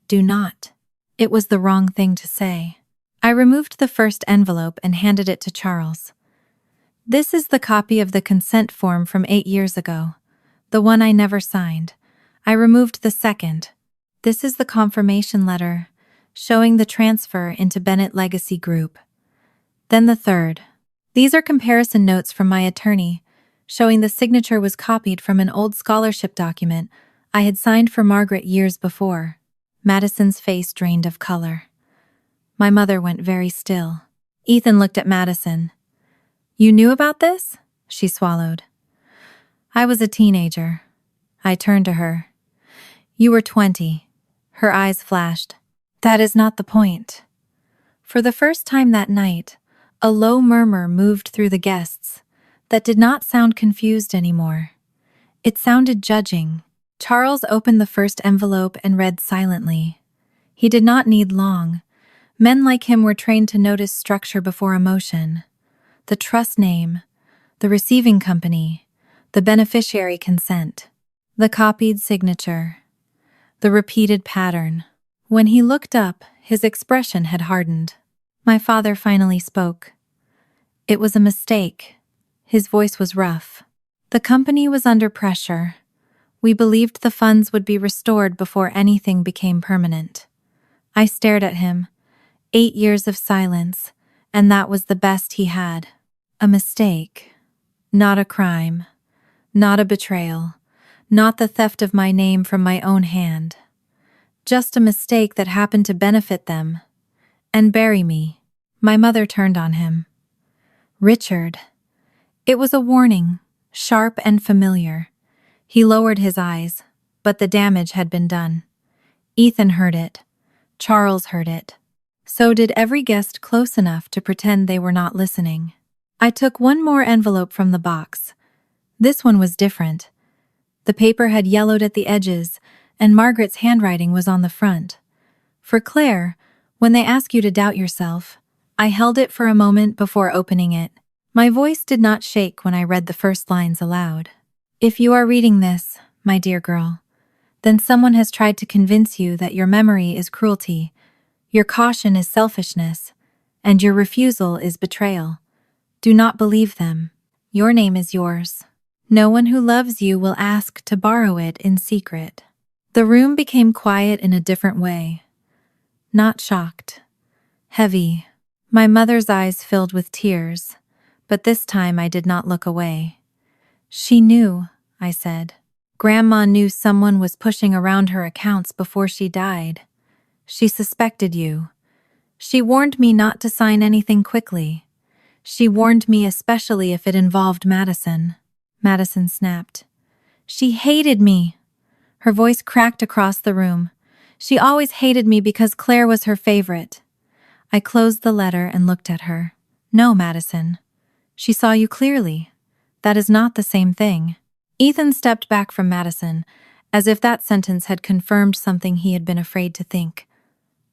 do not." It was the wrong thing to say. I removed the first envelope and handed it to Charles. "This is the copy of the consent form from 8 years ago, the one I never signed. I removed the second. This is the confirmation letter, showing the transfer into Bennett Legacy Group. Then the third. These are comparison notes from my attorney, showing the signature was copied from an old scholarship document I had signed for Margaret years before." Madison's face drained of color. My mother went very still. Ethan looked at Madison. "You knew about this?" She swallowed. "I was a teenager." I turned to her. "You were 20. Her eyes flashed. "That is not the point." For the first time that night, a low murmur moved through the guests that did not sound confused anymore. It sounded judging. Charles opened the first envelope and read silently. He did not need long. Men like him were trained to notice structure before emotion. The trust name, the receiving company, the beneficiary consent, the copied signature, the repeated pattern. When he looked up, his expression had hardened. My father finally spoke. "It was a mistake." His voice was rough. "The company was under pressure. We believed the funds would be restored before anything became permanent." I stared at him. 8 years of silence, and that was the best he had. A mistake. Not a crime. Not a betrayal. Not the theft of my name from my own hand. Just a mistake that happened to benefit them and bury me. My mother turned on him. "Richard." It was a warning, sharp and familiar. He lowered his eyes, but the damage had been done. Ethan heard it. Charles heard it. So did every guest close enough to pretend they were not listening. I took one more envelope from the box. This one was different. The paper had yellowed at the edges, and Margaret's handwriting was on the front. For Claire, when they ask you to doubt yourself, I held it for a moment before opening it. My voice did not shake when I read the first lines aloud. "If you are reading this, my dear girl, then someone has tried to convince you that your memory is cruelty, your caution is selfishness, and your refusal is betrayal. Do not believe them. Your name is yours. No one who loves you will ask to borrow it in secret." The room became quiet in a different way. Not shocked. Heavy. My mother's eyes filled with tears, but this time I did not look away. "She knew," I said. "Grandma knew someone was pushing around her accounts before she died. She suspected you. She warned me not to sign anything quickly. She warned me especially if it involved Madison." Madison snapped. "She hated me." Her voice cracked across the room. "She always hated me because Claire was her favorite." I closed the letter and looked at her. "No, Madison. She saw you clearly. That is not the same thing." Ethan stepped back from Madison, as if that sentence had confirmed something he had been afraid to think.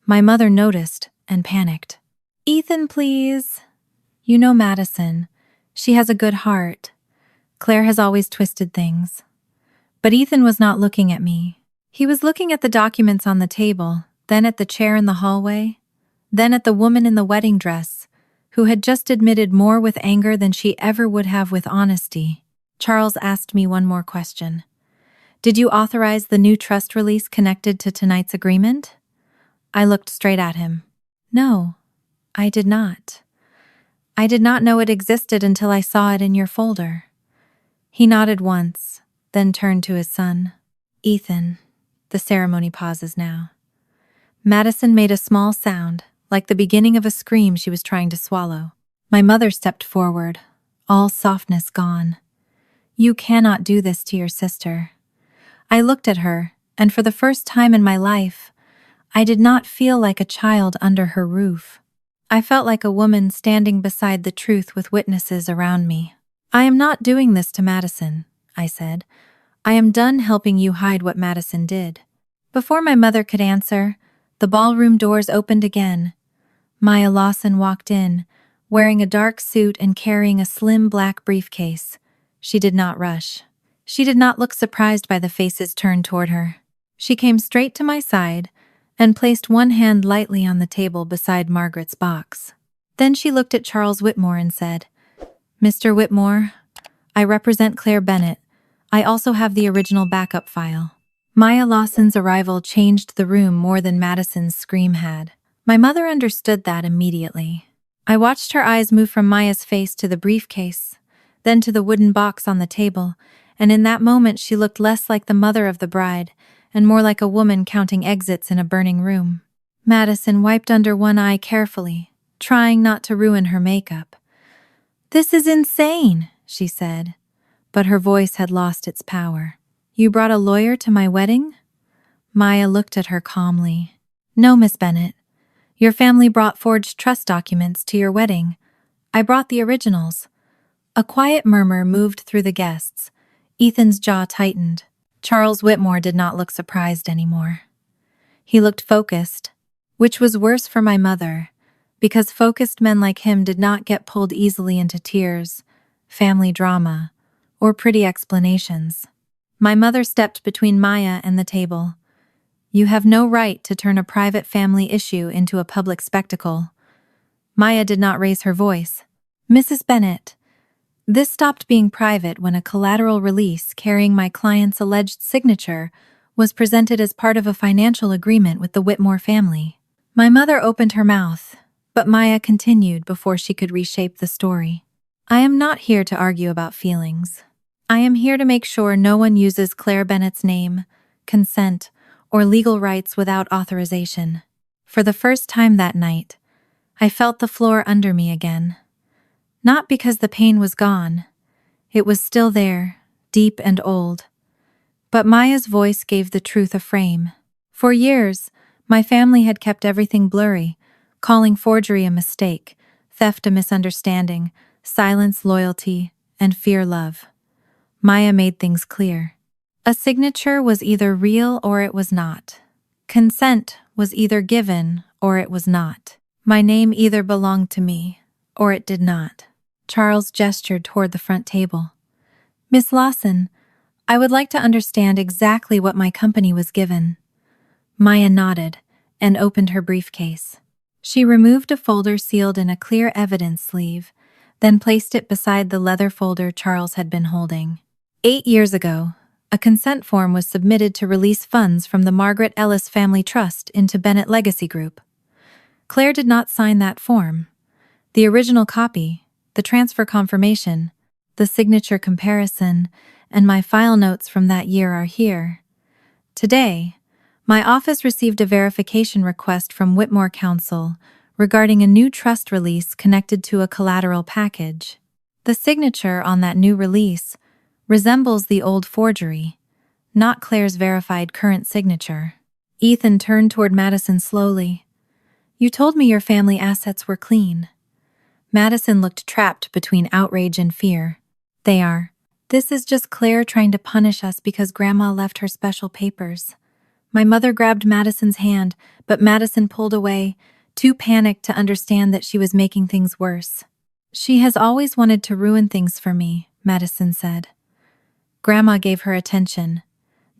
My mother noticed and panicked. "Ethan, please. You know Madison. She has a good heart. Claire has always twisted things." But Ethan was not looking at me. He was looking at the documents on the table, then at the chair in the hallway, then at the woman in the wedding dress, who had just admitted more with anger than she ever would have with honesty. Charles asked me one more question. "Did you authorize the new trust release connected to tonight's agreement?" I looked straight at him. No, I did not. I did not know it existed until I saw it in your folder. He nodded once, then turned to his son. Ethan. The ceremony pauses now. Madison made a small sound, like the beginning of a scream she was trying to swallow. My mother stepped forward, all softness gone. You cannot do this to your sister. I looked at her, and for the first time in my life, I did not feel like a child under her roof. I felt like a woman standing beside the truth with witnesses around me. I am not doing this to Madison, I said. I am done helping you hide what Madison did. Before my mother could answer, the ballroom doors opened again. Maya Lawson walked in, wearing a dark suit and carrying a slim black briefcase. She did not rush. She did not look surprised by the faces turned toward her. She came straight to my side and placed one hand lightly on the table beside Margaret's box. Then she looked at Charles Whitmore and said, Mr. Whitmore, I represent Claire Bennett. I also have the original backup file. Maya Lawson's arrival changed the room more than Madison's scream had. My mother understood that immediately. I watched her eyes move from Maya's face to the briefcase, then to the wooden box on the table, and in that moment she looked less like the mother of the bride and more like a woman counting exits in a burning room. Madison wiped under one eye carefully, trying not to ruin her makeup. This is insane, she said, but her voice had lost its power. You brought a lawyer to my wedding? Maya looked at her calmly. No, Miss Bennett. Your family brought forged trust documents to your wedding. I brought the originals. A quiet murmur moved through the guests. Ethan's jaw tightened. Charles Whitmore did not look surprised anymore. He looked focused, which was worse for my mother, because focused men like him did not get pulled easily into tears, family drama, or pretty explanations. My mother stepped between Maya and the table. You have no right to turn a private family issue into a public spectacle. Maya did not raise her voice. Mrs. Bennett, this stopped being private when a collateral release carrying my client's alleged signature was presented as part of a financial agreement with the Whitmore family. My mother opened her mouth, but Maya continued before she could reshape the story. I am not here to argue about feelings. I am here to make sure no one uses Claire Bennett's name, consent, or legal rights without authorization. For the first time that night, I felt the floor under me again. Not because the pain was gone. It was still there, deep and old. But Maya's voice gave the truth a frame. For years, my family had kept everything blurry, calling forgery a mistake, theft a misunderstanding, silence loyalty, and fear love. Maya made things clear. A signature was either real or it was not. Consent was either given or it was not. My name either belonged to me or it did not. Charles gestured toward the front table. Miss Lawson, I would like to understand exactly what my company was given. Maya nodded and opened her briefcase. She removed a folder sealed in a clear evidence sleeve, then placed it beside the leather folder Charles had been holding. 8 years ago, a consent form was submitted to release funds from the Margaret Ellis Family Trust into Bennett Legacy Group. Claire did not sign that form. The original copy, the transfer confirmation, the signature comparison, and my file notes from that year are here. Today, my office received a verification request from Whitmore Counsel regarding a new trust release connected to a collateral package. The signature on that new release resembles the old forgery, not Claire's verified current signature. Ethan turned toward Madison slowly. You told me your family assets were clean. Madison looked trapped between outrage and fear. They are. This is just Claire trying to punish us because Grandma left her special papers. My mother grabbed Madison's hand, but Madison pulled away, too panicked to understand that she was making things worse. She has always wanted to ruin things for me, Madison said. Grandma gave her attention.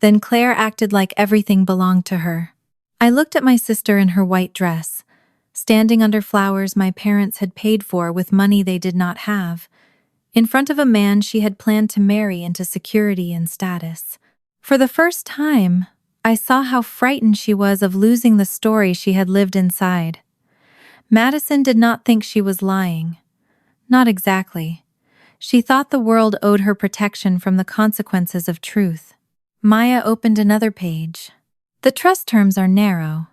Then Claire acted like everything belonged to her. I looked at my sister in her white dress, standing under flowers my parents had paid for with money they did not have, in front of a man she had planned to marry into security and status. For the first time, I saw how frightened she was of losing the story she had lived inside. Madison did not think she was lying. Not exactly. She thought the world owed her protection from the consequences of truth. Maya opened another page. The trust terms are narrow.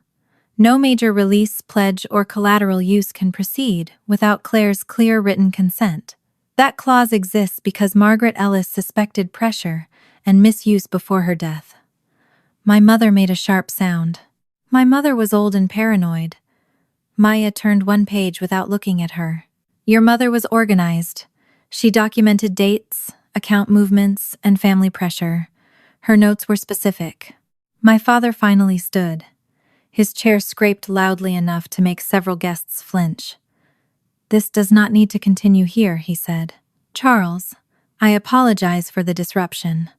No major release, pledge, or collateral use can proceed without Claire's clear written consent. That clause exists because Margaret Ellis suspected pressure and misuse before her death. My mother made a sharp sound. My mother was old and paranoid. Maya turned one page without looking at her. Your mother was organized. She documented dates, account movements, and family pressure. Her notes were specific. My father finally stood. His chair scraped loudly enough to make several guests flinch. This does not need to continue here, he said. Charles, I apologize for the disruption.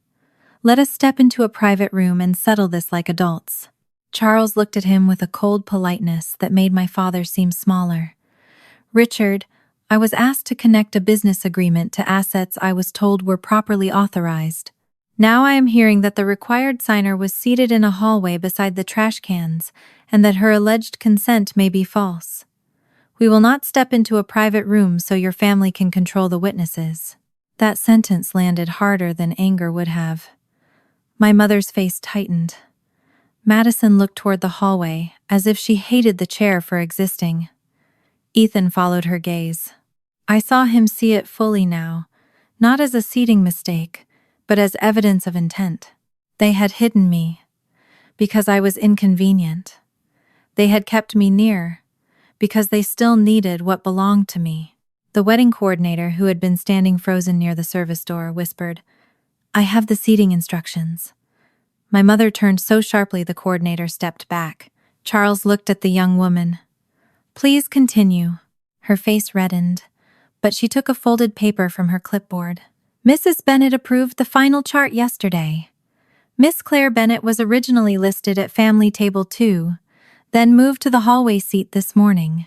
Let us step into a private room and settle this like adults. Charles looked at him with a cold politeness that made my father seem smaller. Richard, I was asked to connect a business agreement to assets I was told were properly authorized. Now I am hearing that the required signer was seated in a hallway beside the trash cans and that her alleged consent may be false. We will not step into a private room so your family can control the witnesses. That sentence landed harder than anger would have. My mother's face tightened. Madison looked toward the hallway as if she hated the chair for existing. Ethan followed her gaze. I saw him see it fully now, not as a seating mistake, but as evidence of intent. They had hidden me, because I was inconvenient. They had kept me near, because they still needed what belonged to me. The wedding coordinator, who had been standing frozen near the service door, whispered, I have the seating instructions. My mother turned so sharply the coordinator stepped back. Charles looked at the young woman. Please continue. Her face reddened, but she took a folded paper from her clipboard. Mrs. Bennett approved the final chart yesterday. Miss Claire Bennett was originally listed at family table 2, then moved to the hallway seat this morning.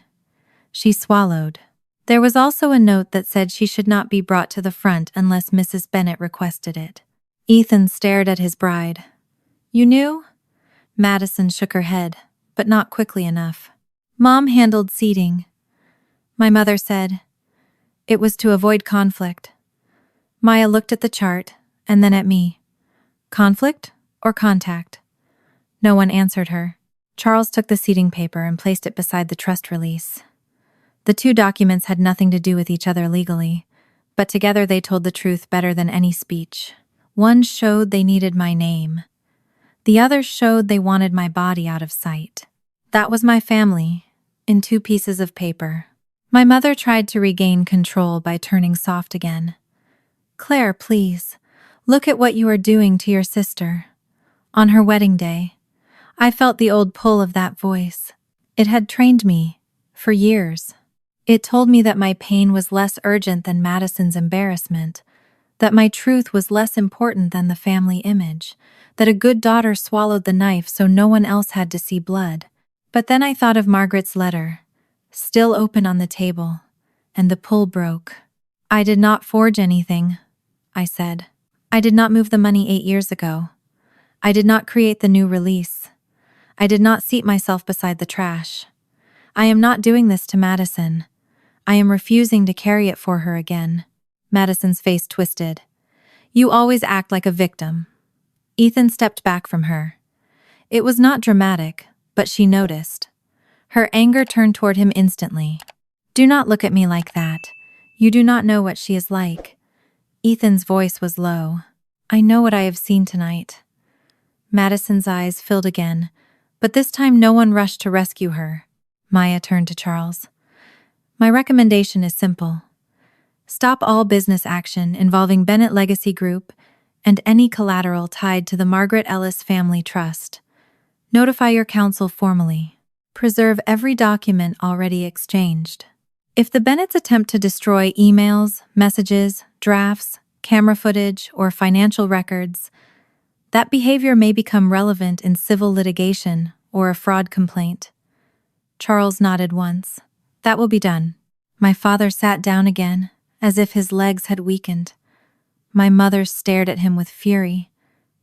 She swallowed. There was also a note that said she should not be brought to the front unless Mrs. Bennett requested it. Ethan stared at his bride. You knew? Madison shook her head, but not quickly enough. Mom handled seating. My mother said. It was to avoid conflict. Maya looked at the chart, and then at me. Conflict or contact? No one answered her. Charles took the seating paper and placed it beside the trust release. The two documents had nothing to do with each other legally, but together they told the truth better than any speech. One showed they needed my name. The other showed they wanted my body out of sight. That was my family, in 2 pieces of paper. My mother tried to regain control by turning soft again. Claire, please, look at what you are doing to your sister. On her wedding day, I felt the old pull of that voice. It had trained me, for years. It told me that my pain was less urgent than Madison's embarrassment, that my truth was less important than the family image, that a good daughter swallowed the knife so no one else had to see blood. But then I thought of Margaret's letter, still open on the table, and the pull broke. I did not forge anything, I said. I did not move the money 8 years ago. I did not create the new release. I did not seat myself beside the trash. I am not doing this to Madison. I am refusing to carry it for her again. Madison's face twisted. You always act like a victim. Ethan stepped back from her. It was not dramatic, but she noticed. Her anger turned toward him instantly. Do not look at me like that. You do not know what she is like. Ethan's voice was low. I know what I have seen tonight. Madison's eyes filled again, but this time no one rushed to rescue her. Maya turned to Charles. My recommendation is simple. Stop all business action involving Bennett Legacy Group and any collateral tied to the Margaret Ellis Family Trust. Notify your counsel formally. Preserve every document already exchanged. If the Bennetts attempt to destroy emails, messages, drafts, camera footage, or financial records, that behavior may become relevant in civil litigation or a fraud complaint. Charles nodded once. That will be done. My father sat down again, as if his legs had weakened. My mother stared at him with fury,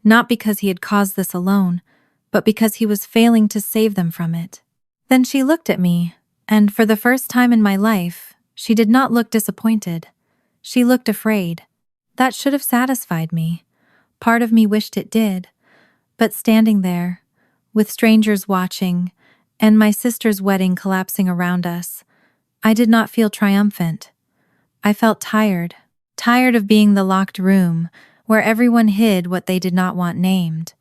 not because he had caused this alone, but because he was failing to save them from it. Then she looked at me, and for the first time in my life, she did not look disappointed. She looked afraid. That should have satisfied me. Part of me wished it did. But standing there, with strangers watching, and my sister's wedding collapsing around us, I did not feel triumphant. I felt tired of being the locked room where everyone hid what they did not want named.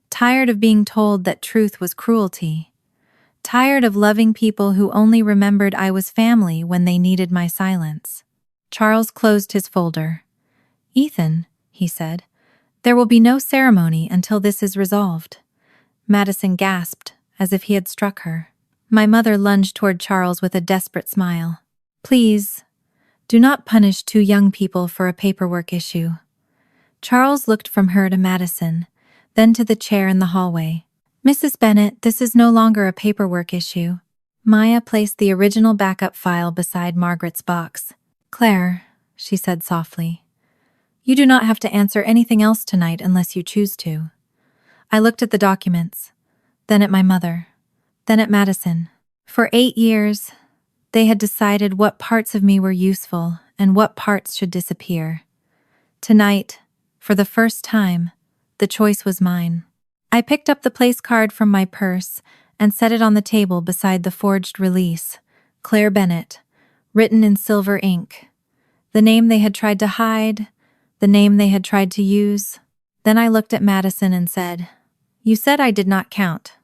Tired of being told that truth was cruelty. Tired of loving people who only remembered I was family when they needed my silence. Charles closed his folder. "Ethan," he said, "there will be no ceremony until this is resolved." Madison gasped, as if he had struck her. My mother lunged toward Charles with a desperate smile. "Please, do not punish two young people for a paperwork issue." Charles looked from her to Madison, then to the chair in the hallway. "Mrs. Bennet, this is no longer a paperwork issue." Maya placed the original backup file beside Margaret's box. "Claire," she said softly, "you do not have to answer anything else tonight unless you choose to." I looked at the documents, then at my mother, then at Madison. For 8 years, they had decided what parts of me were useful and what parts should disappear. Tonight, for the first time, the choice was mine. I picked up the place card from my purse and set it on the table beside the forged release, Claire Bennet, written in silver ink. The name they had tried to hide, the name they had tried to use. Then I looked at Madison and said, "You said I did not count,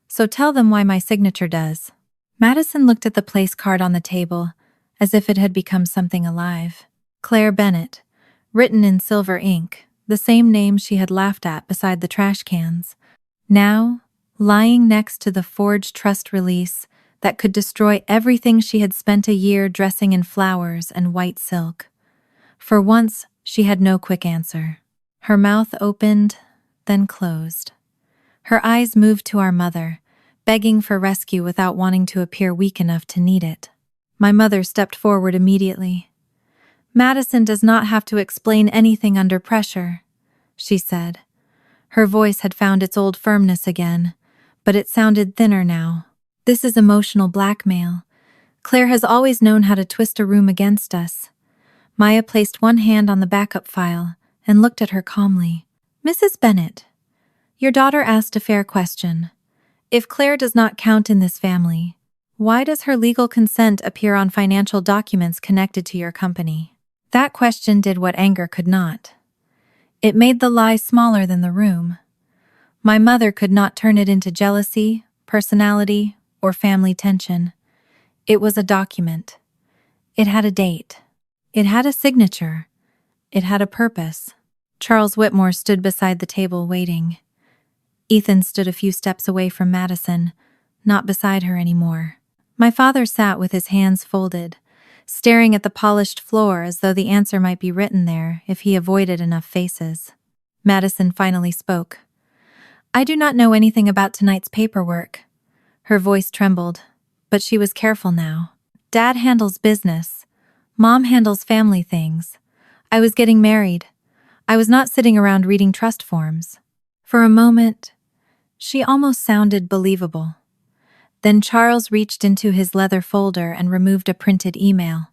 so tell them why my signature does." Madison looked at the place card on the table as if it had become something alive. Claire Bennet, written in silver ink, the same name she had laughed at beside the trash cans. Now, lying next to the forged trust release that could destroy everything she had spent a year dressing in flowers and white silk. For once, she had no quick answer. Her mouth opened, then closed. Her eyes moved to our mother, begging for rescue without wanting to appear weak enough to need it. My mother stepped forward immediately. "Madison does not have to explain anything under pressure," she said. Her voice had found its old firmness again, but it sounded thinner now. "This is emotional blackmail. Claire has always known how to twist a room against us." Maya placed one hand on the backup file and looked at her calmly. "Mrs. Bennet, your daughter asked a fair question. If Claire does not count in this family, why does her legal consent appear on financial documents connected to your company?" That question did what anger could not. It made the lie smaller than the room. My mother could not turn it into jealousy, personality, or family tension. It was a document. It had a date. It had a signature. It had a purpose. Charles Whitmore stood beside the table waiting. Ethan stood a few steps away from Madison, not beside her anymore. My father sat with his hands folded, staring at the polished floor as though the answer might be written there if he avoided enough faces. Madison finally spoke. "I do not know anything about tonight's paperwork." Her voice trembled, but she was careful now. "Dad handles business. Mom handles family things. I was getting married. I was not sitting around reading trust forms." For a moment, she almost sounded believable. Then Charles reached into his leather folder and removed a printed email.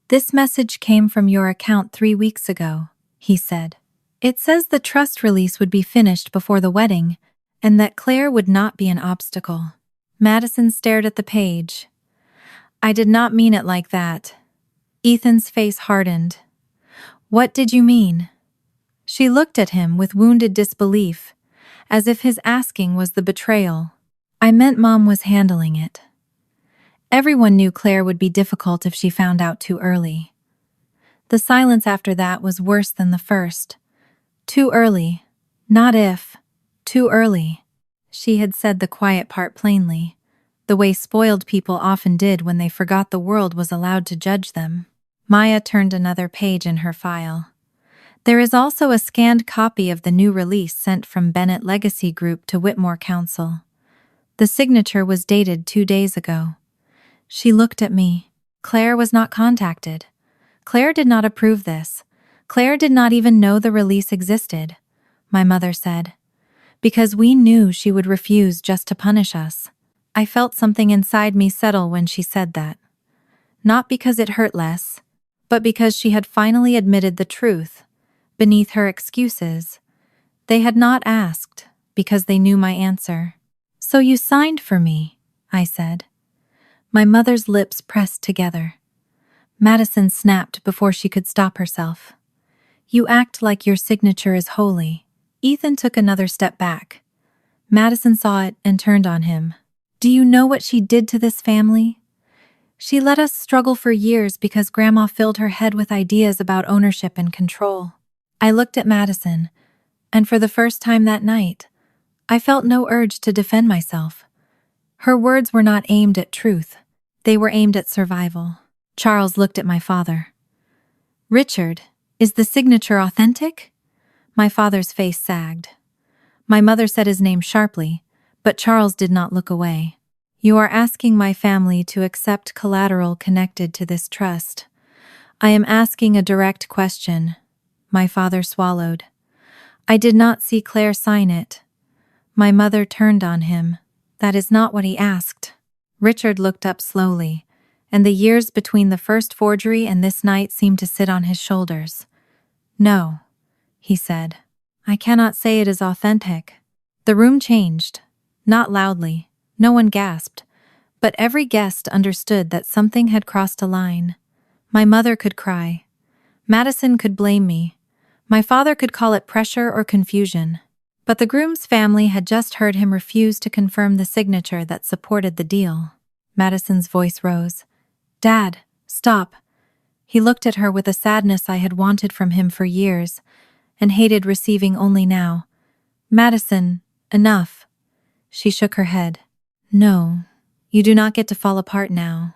"This message came from your account 3 weeks ago," he said. "It says the trust release would be finished before the wedding and that Claire would not be an obstacle." Madison stared at the page. "I did not mean it like that." Ethan's face hardened. "What did you mean?" She looked at him with wounded disbelief, as if his asking was the betrayal. "I meant Mom was handling it. Everyone knew Claire would be difficult if she found out too early." The silence after that was worse than the first. Too early. Not if. Too early. She had said the quiet part plainly, the way spoiled people often did when they forgot the world was allowed to judge them. Maya turned another page in her file. "There is also a scanned copy of the new release sent from Bennett Legacy Group to Whitmore Council. The signature was dated 2 days ago." She looked at me. "Claire was not contacted. Claire did not approve this. Claire did not even know the release existed," my mother said. because we knew she would refuse just to punish us. I felt something inside me settle when she said that. Not because it hurt less, but because she had finally admitted the truth. Beneath her excuses, they had not asked because they knew my answer. "So you signed for me," I said. My mother's lips pressed together. Madison snapped before she could stop herself. "You act like your signature is holy." Ethan took another step back. Madison saw it and turned on him. "Do you know what she did to this family? She let us struggle for years because Grandma filled her head with ideas about ownership and control." I looked at Madison, and for the first time that night, I felt no urge to defend myself. Her words were not aimed at truth. They were aimed at survival. Charles looked at my father. "Richard, is the signature authentic?" My father's face sagged. My mother said his name sharply, but Charles did not look away. "You are asking my family to accept collateral connected to this trust. I am asking a direct question." My father swallowed. "I did not see Claire sign it." My mother turned on him. "That is not what he asked." Richard looked up slowly, and the years between the first forgery and this night seemed to sit on his shoulders. "No," he said. "I cannot say it is authentic." The room changed. Not loudly. No one gasped. But every guest understood that something had crossed a line. My mother could cry. Madison could blame me. My father could call it pressure or confusion. But the groom's family had just heard him refuse to confirm the signature that supported the deal. Madison's voice rose. "Dad, stop." He looked at her with a sadness I had wanted from him for years, and hated receiving only now. "Madison, enough." She shook her head. "No, you do not get to fall apart now."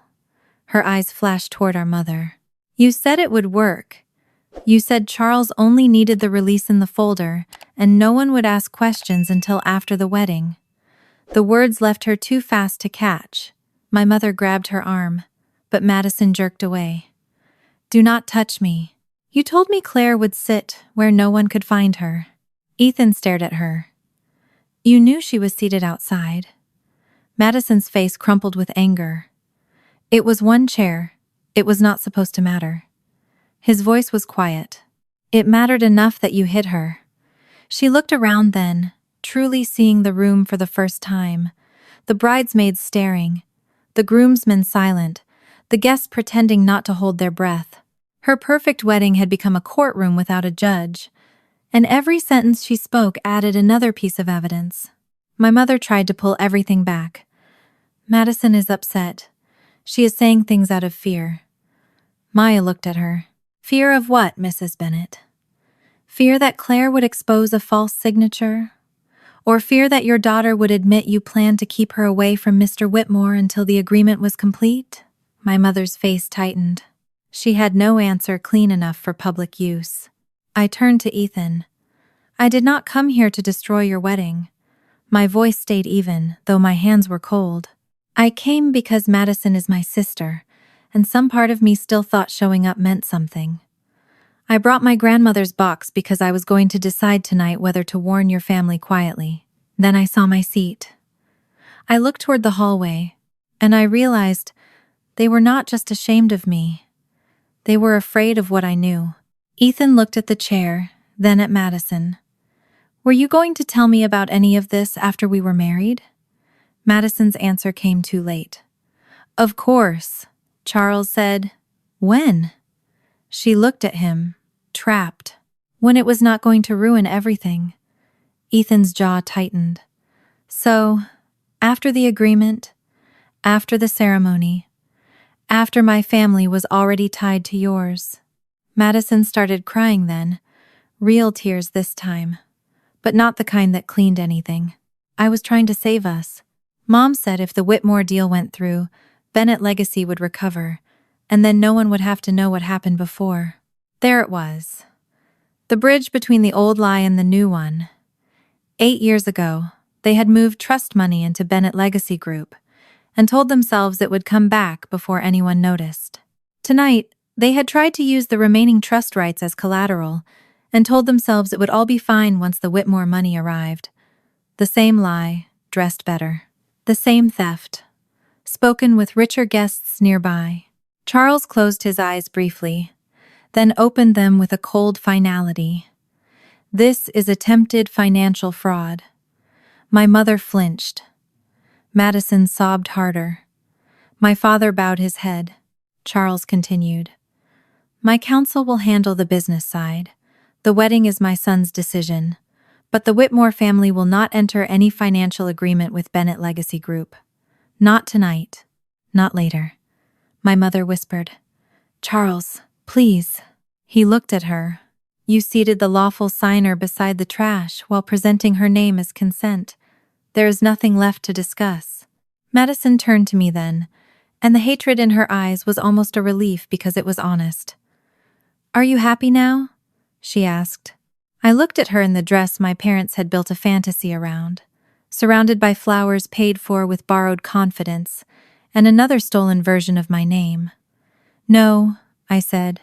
Her eyes flashed toward our mother. "You said it would work. You said Charles only needed the release in the folder, and no one would ask questions until after the wedding." The words left her too fast to catch. My mother grabbed her arm, but Madison jerked away. "Do not touch me. You told me Claire would sit where no one could find her." Ethan stared at her. "You knew she was seated outside." Madison's face crumpled with anger. "It was one chair. It was not supposed to matter." His voice was quiet. "It mattered enough that you hid her." She looked around then, truly seeing the room for the first time. The bridesmaids staring, the groomsmen silent, the guests pretending not to hold their breath. Her perfect wedding had become a courtroom without a judge, and every sentence she spoke added another piece of evidence. My mother tried to pull everything back. "Madison is upset. She is saying things out of fear." Maya looked at her. "Fear of what, Mrs. Bennet? Fear that Claire would expose a false signature? Or fear that your daughter would admit you planned to keep her away from Mr. Whitmore until the agreement was complete?" My mother's face tightened. She had no answer clean enough for public use. I turned to Ethan. "I did not come here to destroy your wedding." My voice stayed even, though my hands were cold. "I came because Madison is my sister, and some part of me still thought showing up meant something. I brought my grandmother's box because I was going to decide tonight whether to warn your family quietly. Then I saw my seat. I looked toward the hallway, and I realized they were not just ashamed of me. They were afraid of what I knew." Ethan looked at the chair, then at Madison. "Were you going to tell me about any of this after we were married?" Madison's answer came too late. "Of course," Charles said. "When?" She looked at him, trapped. "When it was not going to ruin everything." Ethan's jaw tightened. "So, after the agreement, after the ceremony, after my family was already tied to yours." Madison started crying then, real tears this time, but not the kind that cleaned anything. "I was trying to save us. Mom said if the Whitmore deal went through, Bennett legacy would recover, and then no one would have to know what happened before." There it was. The bridge between the old lie and the new one. 8 years ago, they had moved trust money into Bennett Legacy Group and told themselves it would come back before anyone noticed. Tonight, they had tried to use the remaining trust rights as collateral and told themselves it would all be fine once the Whitmore money arrived. The same lie, dressed better. The same theft, spoken with richer guests nearby. Charles closed his eyes briefly, then opened them with a cold finality. This is attempted financial fraud. My mother flinched. Madison sobbed harder. My father bowed his head. Charles continued. My counsel will handle the business side. The wedding is my son's decision, but the Whitmore family will not enter any financial agreement with Bennett Legacy Group. Not tonight. Not later. My mother whispered. Charles, please. He looked at her. You seated the lawful signer beside the trash while presenting her name as consent. There is nothing left to discuss. Madison turned to me then, and the hatred in her eyes was almost a relief because it was honest. Are you happy now? She asked. I looked at her in the dress my parents had built a fantasy around, surrounded by flowers paid for with borrowed confidence, and another stolen version of my name. No, I said.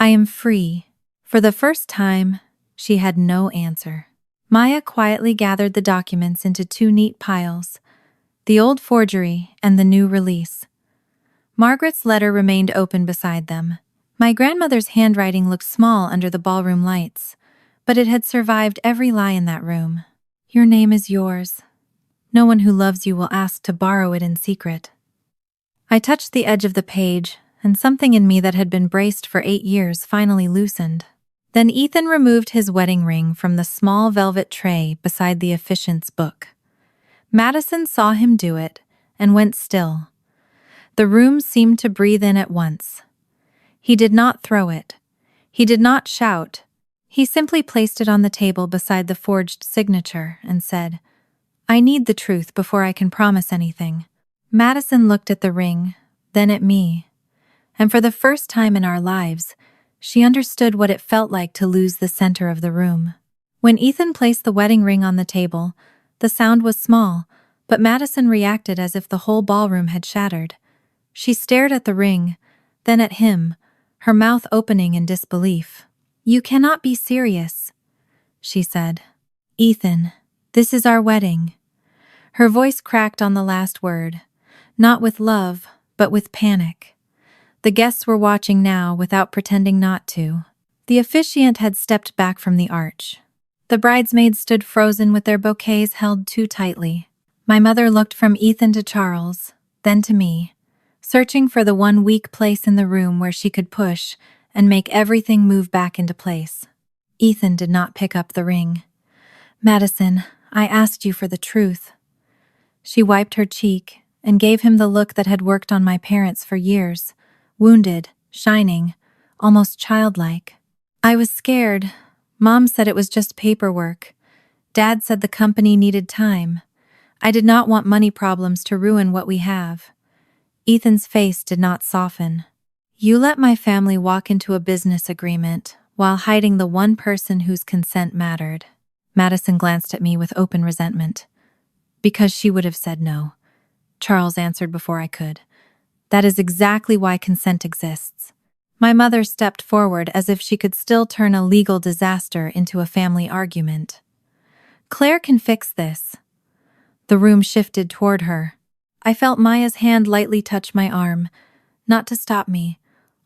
I am free. For the first time, she had no answer. Maya quietly gathered the documents into two neat piles, the old forgery and the new release. Margaret's letter remained open beside them. My grandmother's handwriting looked small under the ballroom lights, but it had survived every lie in that room. Your name is yours. No one who loves you will ask to borrow it in secret. I touched the edge of the page, and something in me that had been braced for 8 years finally loosened. Then Ethan removed his wedding ring from the small velvet tray beside the officiant's book. Madison saw him do it and went still. The room seemed to breathe in at once. He did not throw it. He did not shout. He simply placed it on the table beside the forged signature and said, I need the truth before I can promise anything. Madison looked at the ring, then at me, and for the first time in our lives, she understood what it felt like to lose the center of the room. When Ethan placed the wedding ring on the table, the sound was small, but Madison reacted as if the whole ballroom had shattered. She stared at the ring, then at him, her mouth opening in disbelief. You cannot be serious, she said. Ethan, this is our wedding. Her voice cracked on the last word, not with love, but with panic. The guests were watching now without pretending not to. The officiant had stepped back from the arch. The bridesmaids stood frozen with their bouquets held too tightly. My mother looked from Ethan to Charles, then to me, searching for the one weak place in the room where she could push and make everything move back into place. Ethan did not pick up the ring. Madison, I asked you for the truth. She wiped her cheek and gave him the look that had worked on my parents for years, wounded, shining, almost childlike. I was scared. Mom said it was just paperwork. Dad said the company needed time. I did not want money problems to ruin what we have. Ethan's face did not soften. You let my family walk into a business agreement while hiding the one person whose consent mattered. Madison glanced at me with open resentment. Because she would have said no. Charles answered before I could. That is exactly why consent exists. My mother stepped forward as if she could still turn a legal disaster into a family argument. Claire can fix this. The room shifted toward her. I felt Maya's hand lightly touch my arm, not to stop me,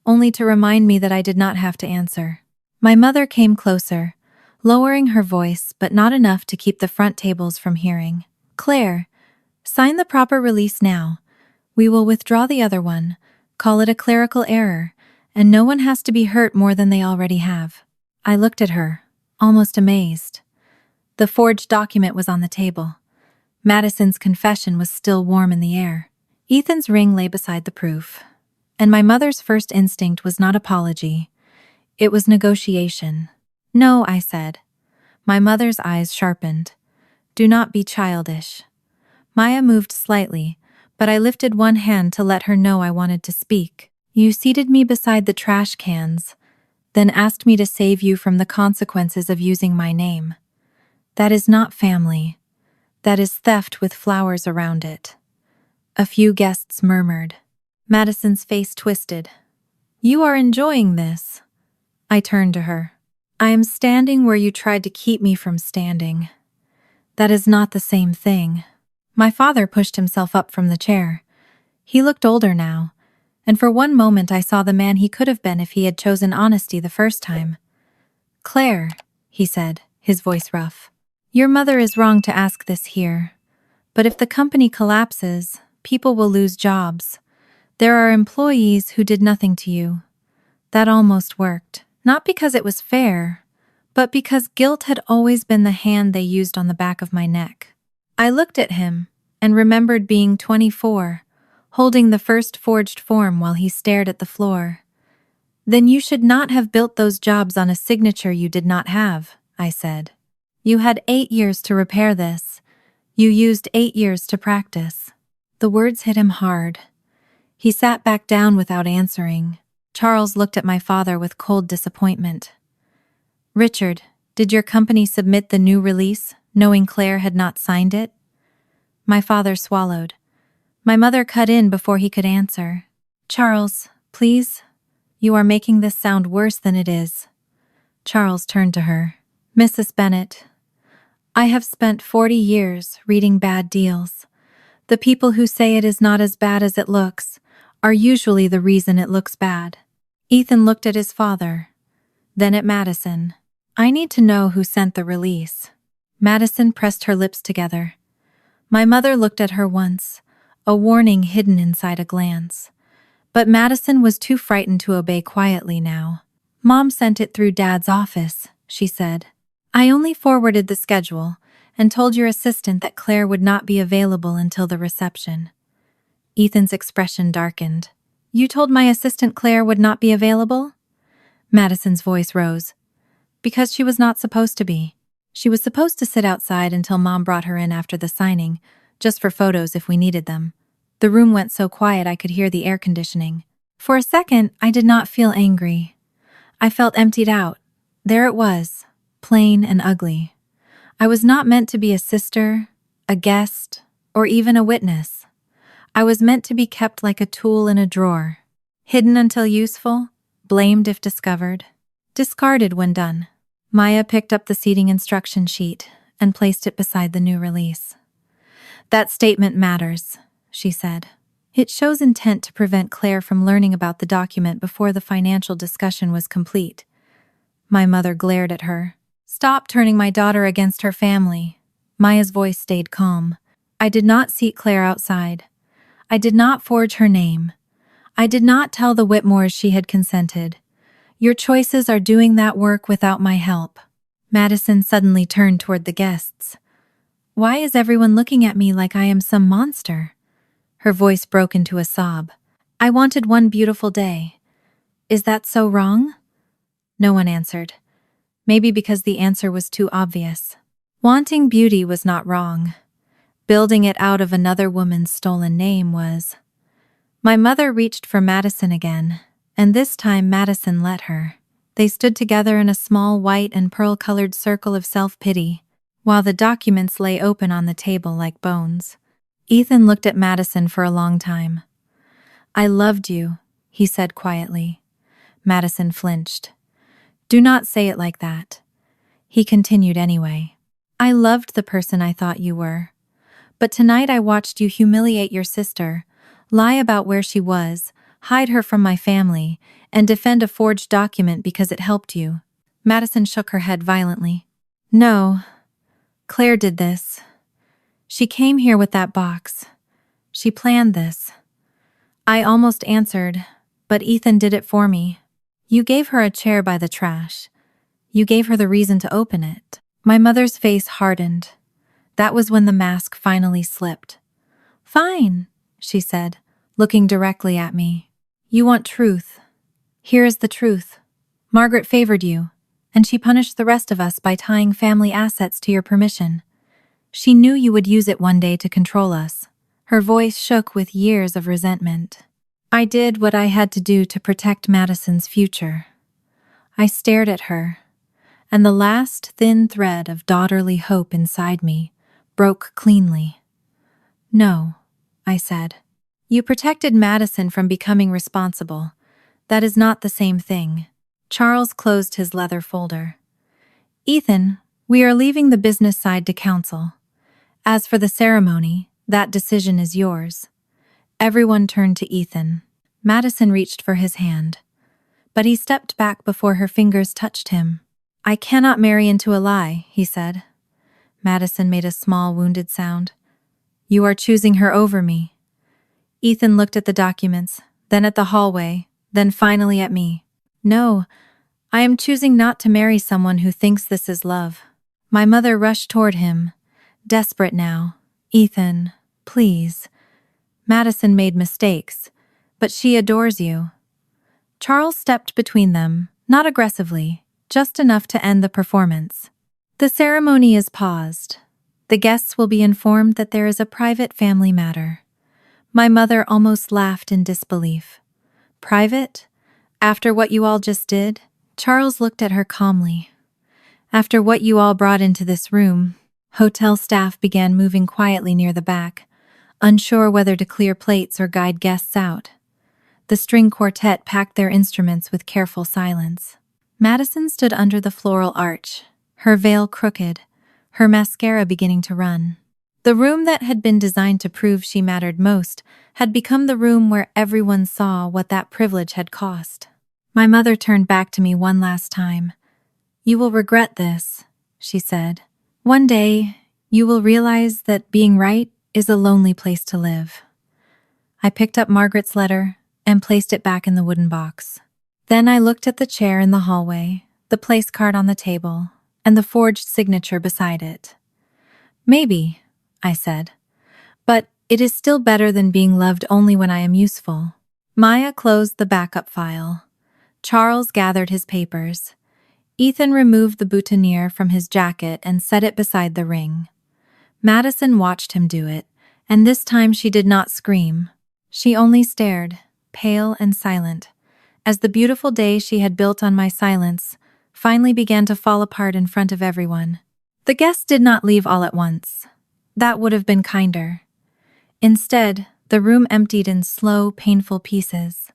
only to remind me that I did not have to answer. My mother came closer, lowering her voice but not enough to keep the front tables from hearing. Claire, sign the proper release now. We will withdraw the other one, call it a clerical error, and no one has to be hurt more than they already have. I looked at her, almost amazed. The forged document was on the table. Madison's confession was still warm in the air. Ethan's ring lay beside the proof. And my mother's first instinct was not apology. It was negotiation. No, I said. My mother's eyes sharpened. Do not be childish. Maya moved slightly, but I lifted one hand to let her know I wanted to speak. You seated me beside the trash cans, then asked me to save you from the consequences of using my name. That is not family. That is theft with flowers around it. A few guests murmured. Madison's face twisted. You are enjoying this. I turned to her. I am standing where you tried to keep me from standing. That is not the same thing. My father pushed himself up from the chair. He looked older now, and for one moment I saw the man he could have been if he had chosen honesty the first time. Claire, he said, his voice rough. Your mother is wrong to ask this here. But if the company collapses, people will lose jobs. There are employees who did nothing to you. That almost worked. Not because it was fair, but because guilt had always been the hand they used on the back of my neck. I looked at him and remembered being 24, holding the first forged form while he stared at the floor. Then you should not have built those jobs on a signature you did not have, I said. You had 8 years to repair this. You used 8 years to practice. The words hit him hard. He sat back down without answering. Charles looked at my father with cold disappointment. Richard, did your company submit the new release, knowing Claire had not signed it? My father swallowed. My mother cut in before he could answer. Charles, please. You are making this sound worse than it is. Charles turned to her. Mrs. Bennet, I have spent 40 years reading bad deals. The people who say it is not as bad as it looks are usually the reason it looks bad. Ethan looked at his father, then at Madison. I need to know who sent the release. Madison pressed her lips together. My mother looked at her once, a warning hidden inside a glance. But Madison was too frightened to obey quietly now. Mom sent it through Dad's office, she said. I only forwarded the schedule and told your assistant that Claire would not be available until the reception. Ethan's expression darkened. You told my assistant Claire would not be available? Madison's voice rose. Because she was not supposed to be. She was supposed to sit outside until Mom brought her in after the signing, just for photos if we needed them. The room went so quiet I could hear the air conditioning. For a second, I did not feel angry. I felt emptied out. There it was, plain and ugly. I was not meant to be a sister, a guest, or even a witness. I was meant to be kept like a tool in a drawer, hidden until useful, blamed if discovered, discarded when done. Maya picked up the seating instruction sheet and placed it beside the new release. That statement matters, she said. It shows intent to prevent Claire from learning about the document before the financial discussion was complete. My mother glared at her. Stop turning my daughter against her family. Maya's voice stayed calm. I did not seek Claire outside. I did not forge her name. I did not tell the Whitmores she had consented. Your choices are doing that work without my help. Madison suddenly turned toward the guests. Why is everyone looking at me like I am some monster? Her voice broke into a sob. I wanted one beautiful day. Is that so wrong? No one answered. Maybe because the answer was too obvious. Wanting beauty was not wrong. Building it out of another woman's stolen name was. My mother reached for Madison again, and this time Madison let her. They stood together in a small white and pearl-colored circle of self-pity, while the documents lay open on the table like bones. Ethan looked at Madison for a long time. I loved you, he said quietly. Madison flinched. Do not say it like that. He continued anyway. I loved the person I thought you were. But tonight I watched you humiliate your sister, lie about where she was, hide her from my family, and defend a forged document because it helped you. Madison shook her head violently. No, Claire did this. She came here with that box. She planned this. I almost answered, but Ethan did it for me. You gave her a chair by the trash. You gave her the reason to open it. My mother's face hardened. That was when the mask finally slipped. Fine, she said, looking directly at me. You want truth. Here is the truth. Margaret favored you, and she punished the rest of us by tying family assets to your permission. She knew you would use it one day to control us. Her voice shook with years of resentment. I did what I had to do to protect Madison's future. I stared at her, and the last thin thread of daughterly hope inside me broke cleanly. No, I said. You protected Madison from becoming responsible. That is not the same thing. Charles closed his leather folder. Ethan, we are leaving the business side to counsel. As for the ceremony, that decision is yours. Everyone turned to Ethan. Madison reached for his hand, but he stepped back before her fingers touched him. I cannot marry into a lie, he said. Madison made a small, wounded sound. You are choosing her over me. Ethan looked at the documents, then at the hallway, then finally at me. No, I am choosing not to marry someone who thinks this is love. My mother rushed toward him, desperate now. Ethan, please. Madison made mistakes, but she adores you. Charles stepped between them, not aggressively, just enough to end the performance. The ceremony is paused. The guests will be informed that there is a private family matter. My mother almost laughed in disbelief. Private? After what you all just did? Charles looked at her calmly. After what you all brought into this room, hotel staff began moving quietly near the back, unsure whether to clear plates or guide guests out. The string quartet packed their instruments with careful silence. Madison stood under the floral arch, her veil crooked, her mascara beginning to run. The room that had been designed to prove she mattered most had become the room where everyone saw what that privilege had cost. My mother turned back to me one last time. You will regret this, she said. One day, you will realize that being right is a lonely place to live. I picked up Margaret's letter and placed it back in the wooden box. Then I looked at the chair in the hallway, the place card on the table, and the forged signature beside it. Maybe, I said, but it is still better than being loved only when I am useful. Maya closed the backup file. Charles gathered his papers. Ethan removed the boutonniere from his jacket and set it beside the ring. Madison watched him do it, and this time she did not scream. She only stared, pale and silent, as the beautiful day she had built on my silence finally began to fall apart in front of everyone. The guests did not leave all at once. That would have been kinder. Instead, the room emptied in slow, painful pieces.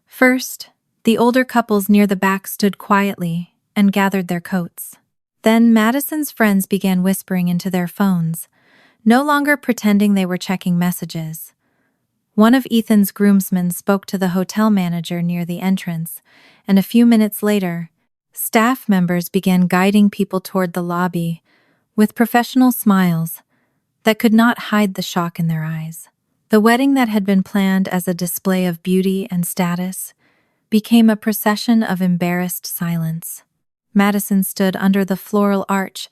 First, the older couples near the back stood quietly and gathered their coats. Then Madison's friends began whispering into their phones, no longer pretending they were checking messages. One of Ethan's groomsmen spoke to the hotel manager near the entrance, and a few minutes later, staff members began guiding people toward the lobby with professional smiles that could not hide the shock in their eyes. The wedding that had been planned as a display of beauty and status became a procession of embarrassed silence. Madison stood under the floral arch,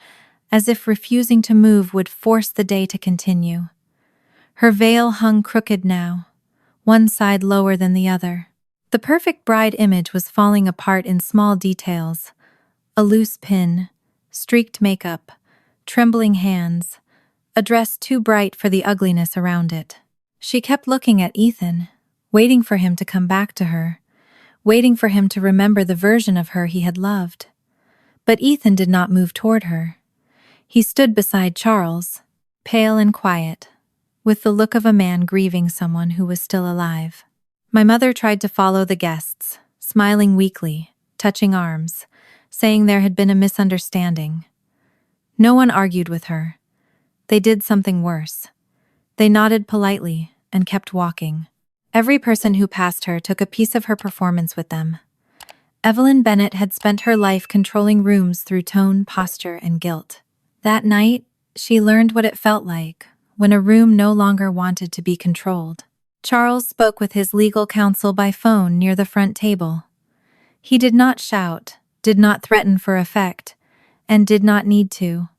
as if refusing to move would force the day to continue. Her veil hung crooked now, one side lower than the other. The perfect bride image was falling apart in small details: a loose pin, streaked makeup, trembling hands, a dress too bright for the ugliness around it. She kept looking at Ethan, waiting for him to come back to her, waiting for him to remember the version of her he had loved. But Ethan did not move toward her. He stood beside Charles, pale and quiet, with the look of a man grieving someone who was still alive. My mother tried to follow the guests, smiling weakly, touching arms, saying there had been a misunderstanding. No one argued with her. They did something worse. They nodded politely and kept walking. Every person who passed her took a piece of her performance with them. Evelyn Bennett had spent her life controlling rooms through tone, posture, and guilt. That night, she learned what it felt like when a room no longer wanted to be controlled. Charles spoke with his legal counsel by phone near the front table. He did not shout, did not threaten for effect, and did not need to.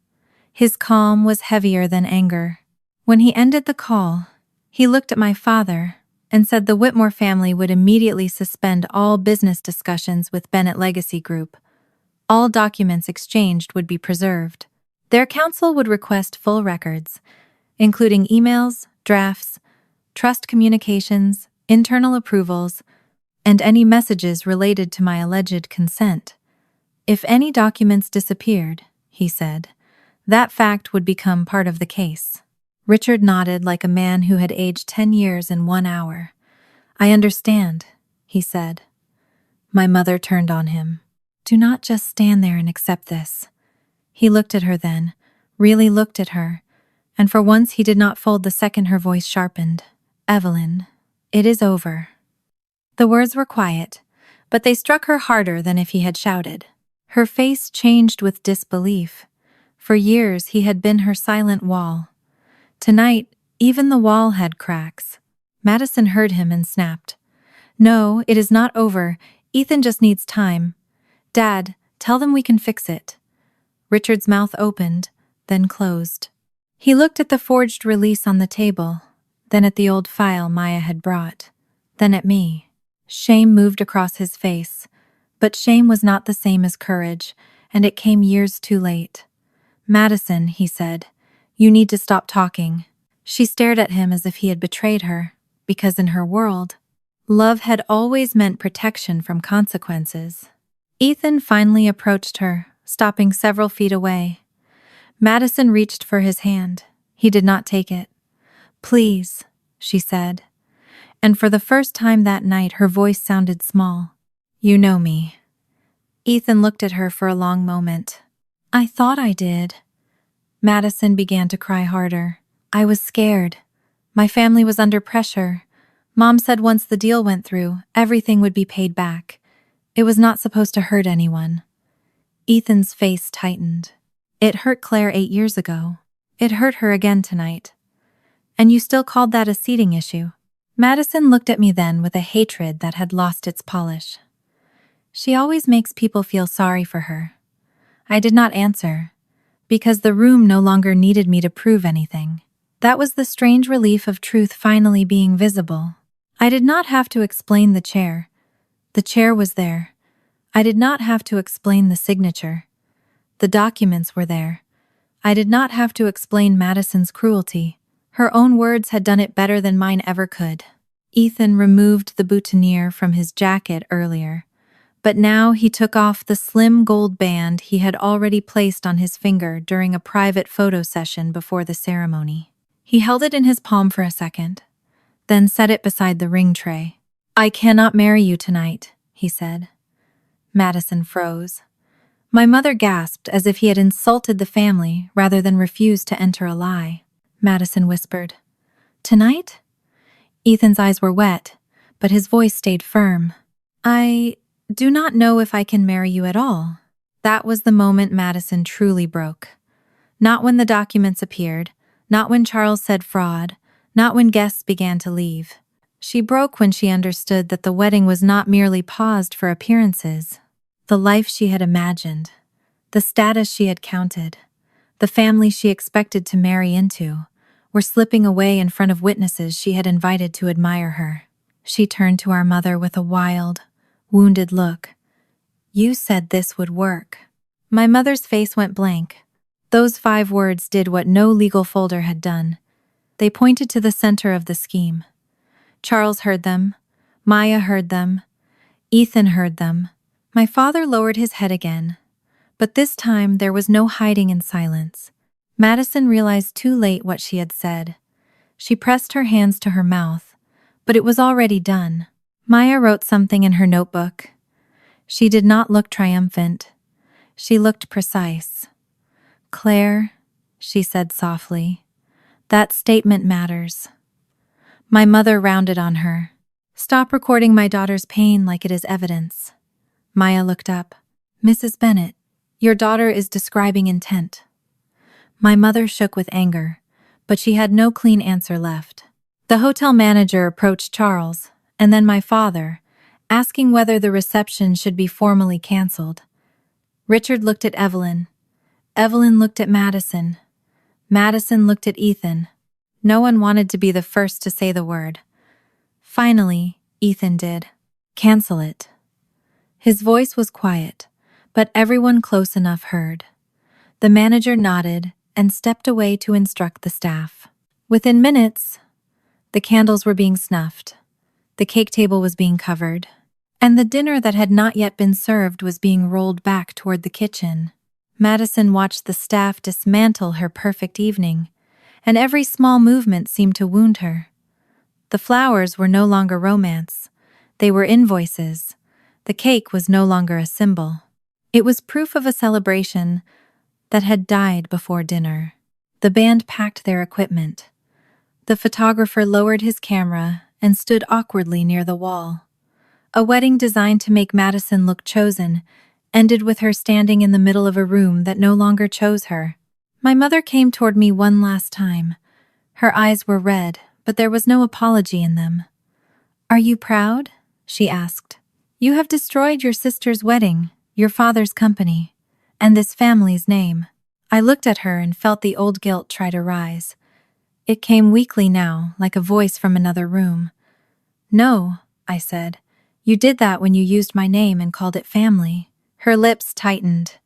His calm was heavier than anger. When he ended the call, he looked at my father and said the Whitmore family would immediately suspend all business discussions with Bennett Legacy Group. All documents exchanged would be preserved. Their counsel would request full records, including emails, drafts, trust communications, internal approvals, and any messages related to my alleged consent. If any documents disappeared, he said, that fact would become part of the case. Richard nodded like a man who had aged 10 years in 1 hour. I understand, he said. My mother turned on him. Do not just stand there and accept this. He looked at her then, really looked at her, and for once he did not fold the second her voice sharpened. "Evelyn, it is over." The words were quiet, but they struck her harder than if he had shouted. Her face changed with disbelief. For years he had been her silent wall. Tonight, even the wall had cracks. Madison heard him and snapped. "No, it is not over. Ethan just needs time. Dad, tell them we can fix it." Richard's mouth opened, then closed. He looked at the forged release on the table, then at the old file Maya had brought, then at me. Shame moved across his face, but shame was not the same as courage, and it came years too late. "Madison," he said, "you need to stop talking." She stared at him as if he had betrayed her, because in her world, love had always meant protection from consequences. Ethan finally approached her, stopping several feet away. Madison reached for his hand. He did not take it. "Please," she said. And for the first time that night, her voice sounded small. "You know me." Ethan looked at her for a long moment. "I thought I did." Madison began to cry harder. "I was scared. My family was under pressure. Mom said once the deal went through, everything would be paid back. It was not supposed to hurt anyone." Ethan's face tightened. "It hurt Claire 8 years ago. It hurt her again tonight. And you still called that a seating issue." Madison looked at me then with a hatred that had lost its polish. She always makes people feel sorry for her. I did not answer, because the room no longer needed me to prove anything. That was the strange relief of truth finally being visible. I did not have to explain the chair. The chair was there. I did not have to explain the signature. The documents were there. I did not have to explain Madison's cruelty. Her own words had done it better than mine ever could. Ethan removed the boutonniere from his jacket earlier, but now he took off the slim gold band he had already placed on his finger during a private photo session before the ceremony. He held it in his palm for a second, then set it beside the ring tray. "I cannot marry you tonight," he said. Madison froze. My mother gasped as if he had insulted the family rather than refused to enter a lie. Madison whispered, "Tonight?" Ethan's eyes were wet, but his voice stayed firm. "I do not know if I can marry you at all." That was the moment Madison truly broke. Not when the documents appeared, not when Charles said fraud, not when guests began to leave. She broke when she understood that the wedding was not merely paused for appearances. The life she had imagined, the status she had counted, the family she expected to marry into, were slipping away in front of witnesses she had invited to admire her. She turned to our mother with a wild, wounded look. "You said this would work." My mother's face went blank. Those 5 words did what no legal folder had done. They pointed to the center of the scheme. Charles heard them. Maya heard them. Ethan heard them. My father lowered his head again, but this time there was no hiding in silence. Madison realized too late what she had said. She pressed her hands to her mouth, but it was already done. Maya wrote something in her notebook. She did not look triumphant. She looked precise. "Claire," she said softly, "that statement matters." My mother rounded on her. "Stop recording my daughter's pain like it is evidence." Maya looked up. "Mrs. Bennet, your daughter is describing intent." My mother shook with anger, but she had no clean answer left. The hotel manager approached Charles, and then my father, asking whether the reception should be formally canceled. Richard looked at Evelyn. Evelyn looked at Madison. Madison looked at Ethan. No one wanted to be the first to say the word. Finally, Ethan did. "Cancel it." His voice was quiet, but everyone close enough heard. The manager nodded and stepped away to instruct the staff. Within minutes, the candles were being snuffed, the cake table was being covered, and the dinner that had not yet been served was being rolled back toward the kitchen. Madison watched the staff dismantle her perfect evening, and every small movement seemed to wound her. The flowers were no longer romance. They were invoices. The cake was no longer a symbol. It was proof of a celebration that had died before dinner. The band packed their equipment. The photographer lowered his camera and stood awkwardly near the wall. A wedding designed to make Madison look chosen ended with her standing in the middle of a room that no longer chose her. My mother came toward me one last time. Her eyes were red, but there was no apology in them. "Are you proud?" she asked. "You have destroyed your sister's wedding, your father's company, and this family's name." I looked at her and felt the old guilt try to rise. It came weakly now, like a voice from another room. "No," I said. "You did that when you used my name and called it family." Her lips tightened.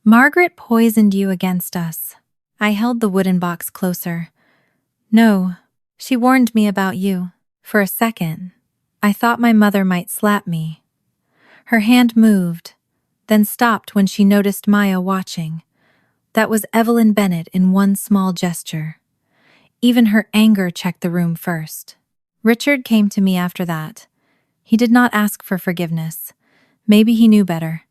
"Margaret poisoned you against us." I held the wooden box closer. "No, she warned me about you." For a second, I thought my mother might slap me. Her hand moved, then stopped when she noticed Maya watching. That was Evelyn Bennett in one small gesture. Even her anger checked the room first. Richard came to me after that. He did not ask for forgiveness. Maybe he knew better.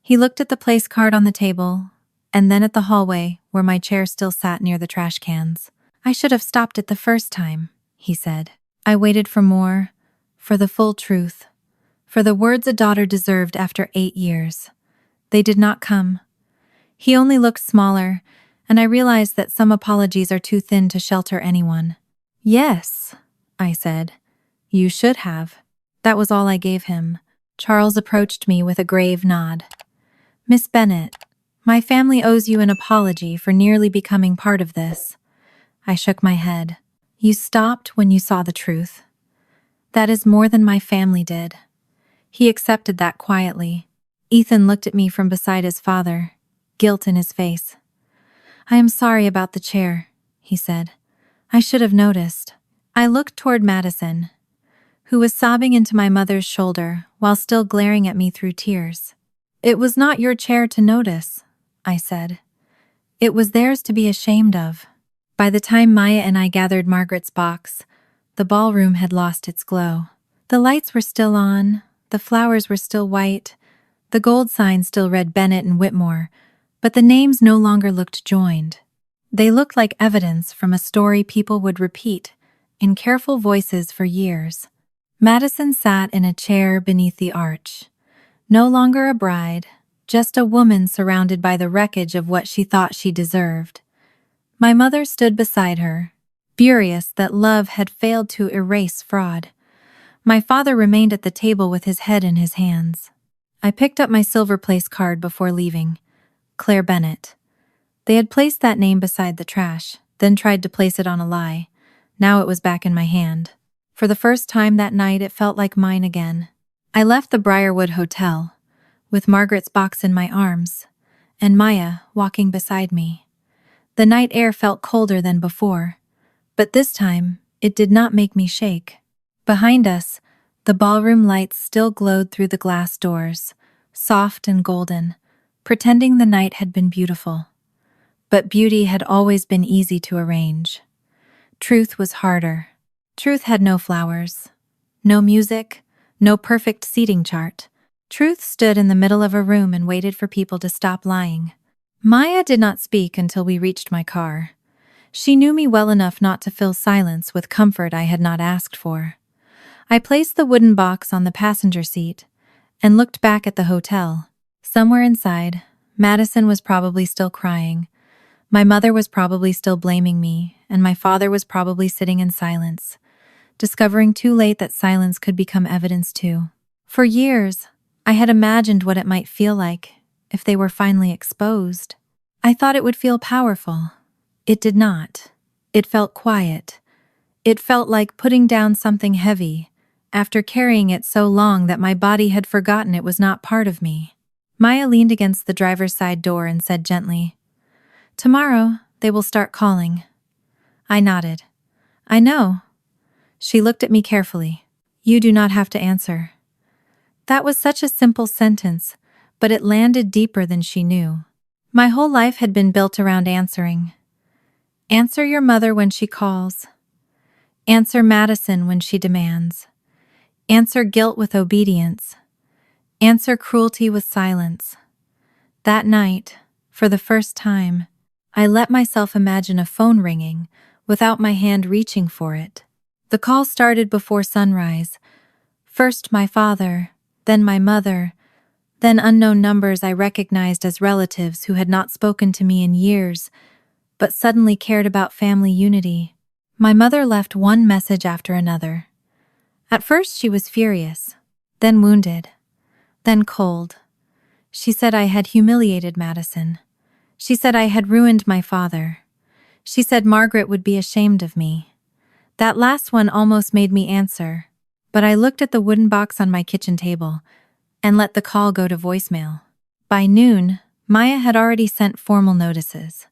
He looked at the place card on the table, and then at the hallway where my chair still sat near the trash cans. "I should have stopped it the first time," he said. I waited for more, for the full truth, for the words a daughter deserved after 8 years. They did not come. He only looked smaller, and I realized that some apologies are too thin to shelter anyone. "Yes," I said. "You should have." That was all I gave him. Charles approached me with a grave nod. "Miss Bennett, my family owes you an apology for nearly becoming part of this." I shook my head. "You stopped when you saw the truth. That is more than my family did." He accepted that quietly. Ethan looked at me from beside his father, guilt in his face. "I am sorry about the chair," he said. "I should have noticed." I looked toward Madison, who was sobbing into my mother's shoulder while still glaring at me through tears. "It was not your chair to notice," I said. "It was theirs to be ashamed of." By the time Maya and I gathered Margaret's box, the ballroom had lost its glow. The lights were still on, the flowers were still white, the gold sign still read Bennett and Whitmore, but the names no longer looked joined. They looked like evidence from a story people would repeat in careful voices for years. Madison sat in a chair beneath the arch. No longer a bride, just a woman surrounded by the wreckage of what she thought she deserved. My mother stood beside her, furious that love had failed to erase fraud. My father remained at the table with his head in his hands. I picked up my silver place card before leaving. Claire Bennett. They had placed that name beside the trash, then tried to place it on a lie. Now it was back in my hand. For the first time that night, it felt like mine again. I left the Briarwood Hotel, with Margaret's box in my arms, and Maya walking beside me. The night air felt colder than before, but this time it did not make me shake. Behind us, the ballroom lights still glowed through the glass doors, soft and golden, pretending the night had been beautiful. But beauty had always been easy to arrange. Truth was harder. Truth had no flowers, no music, no perfect seating chart. Truth stood in the middle of a room and waited for people to stop lying. Maya did not speak until we reached my car. She knew me well enough not to fill silence with comfort I had not asked for. I placed the wooden box on the passenger seat and looked back at the hotel. Somewhere inside, Madison was probably still crying. My mother was probably still blaming me, and my father was probably sitting in silence, discovering too late that silence could become evidence too. For years, I had imagined what it might feel like if they were finally exposed. I thought it would feel powerful. It did not. It felt quiet. It felt like putting down something heavy, after carrying it so long that my body had forgotten it was not part of me. Maya leaned against the driver's side door and said gently, "Tomorrow, they will start calling." I nodded. "I know." She looked at me carefully. "You do not have to answer." That was such a simple sentence, but it landed deeper than she knew. My whole life had been built around answering. Answer your mother when she calls. Answer Madison when she demands. Answer guilt with obedience. Answer cruelty with silence. That night, for the first time, I let myself imagine a phone ringing, without my hand reaching for it. The call started before sunrise. First my father, then my mother, then unknown numbers I recognized as relatives who had not spoken to me in years, but suddenly cared about family unity. My mother left one message after another. At first she was furious, then wounded, then cold. She said I had humiliated Madison. She said I had ruined my father. She said Margaret would be ashamed of me. That last one almost made me answer, but I looked at the wooden box on my kitchen table and let the call go to voicemail. By noon, Maya had already sent formal notices.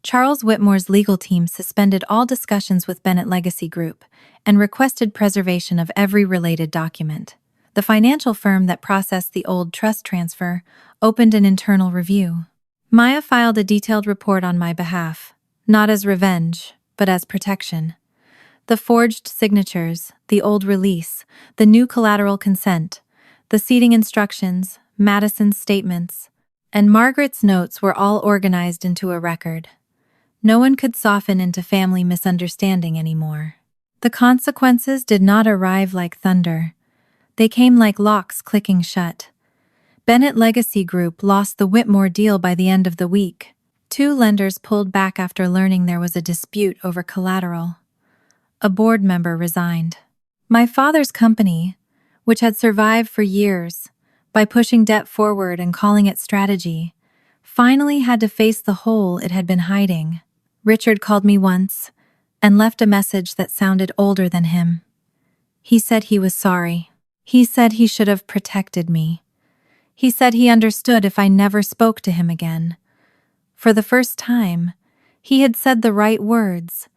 Charles Whitmore's legal team suspended all discussions with Bennett Legacy Group and requested preservation of every related document. The financial firm that processed the old trust transfer opened an internal review. Maya filed a detailed report on my behalf, not as revenge, but as protection. The forged signatures, the old release, the new collateral consent, the seating instructions, Madison's statements, and Margaret's notes were all organized into a record. No one could soften into family misunderstanding anymore. The consequences did not arrive like thunder. They came like locks clicking shut. Bennett Legacy Group lost the Whitmore deal by the end of the week. 2 lenders pulled back after learning there was a dispute over collateral. A board member resigned. My father's company, which had survived for years by pushing debt forward and calling it strategy, finally had to face the hole it had been hiding. Richard called me once and left a message that sounded older than him. He said he was sorry. He said he should have protected me. He said he understood if I never spoke to him again. For the first time, he had said the right words.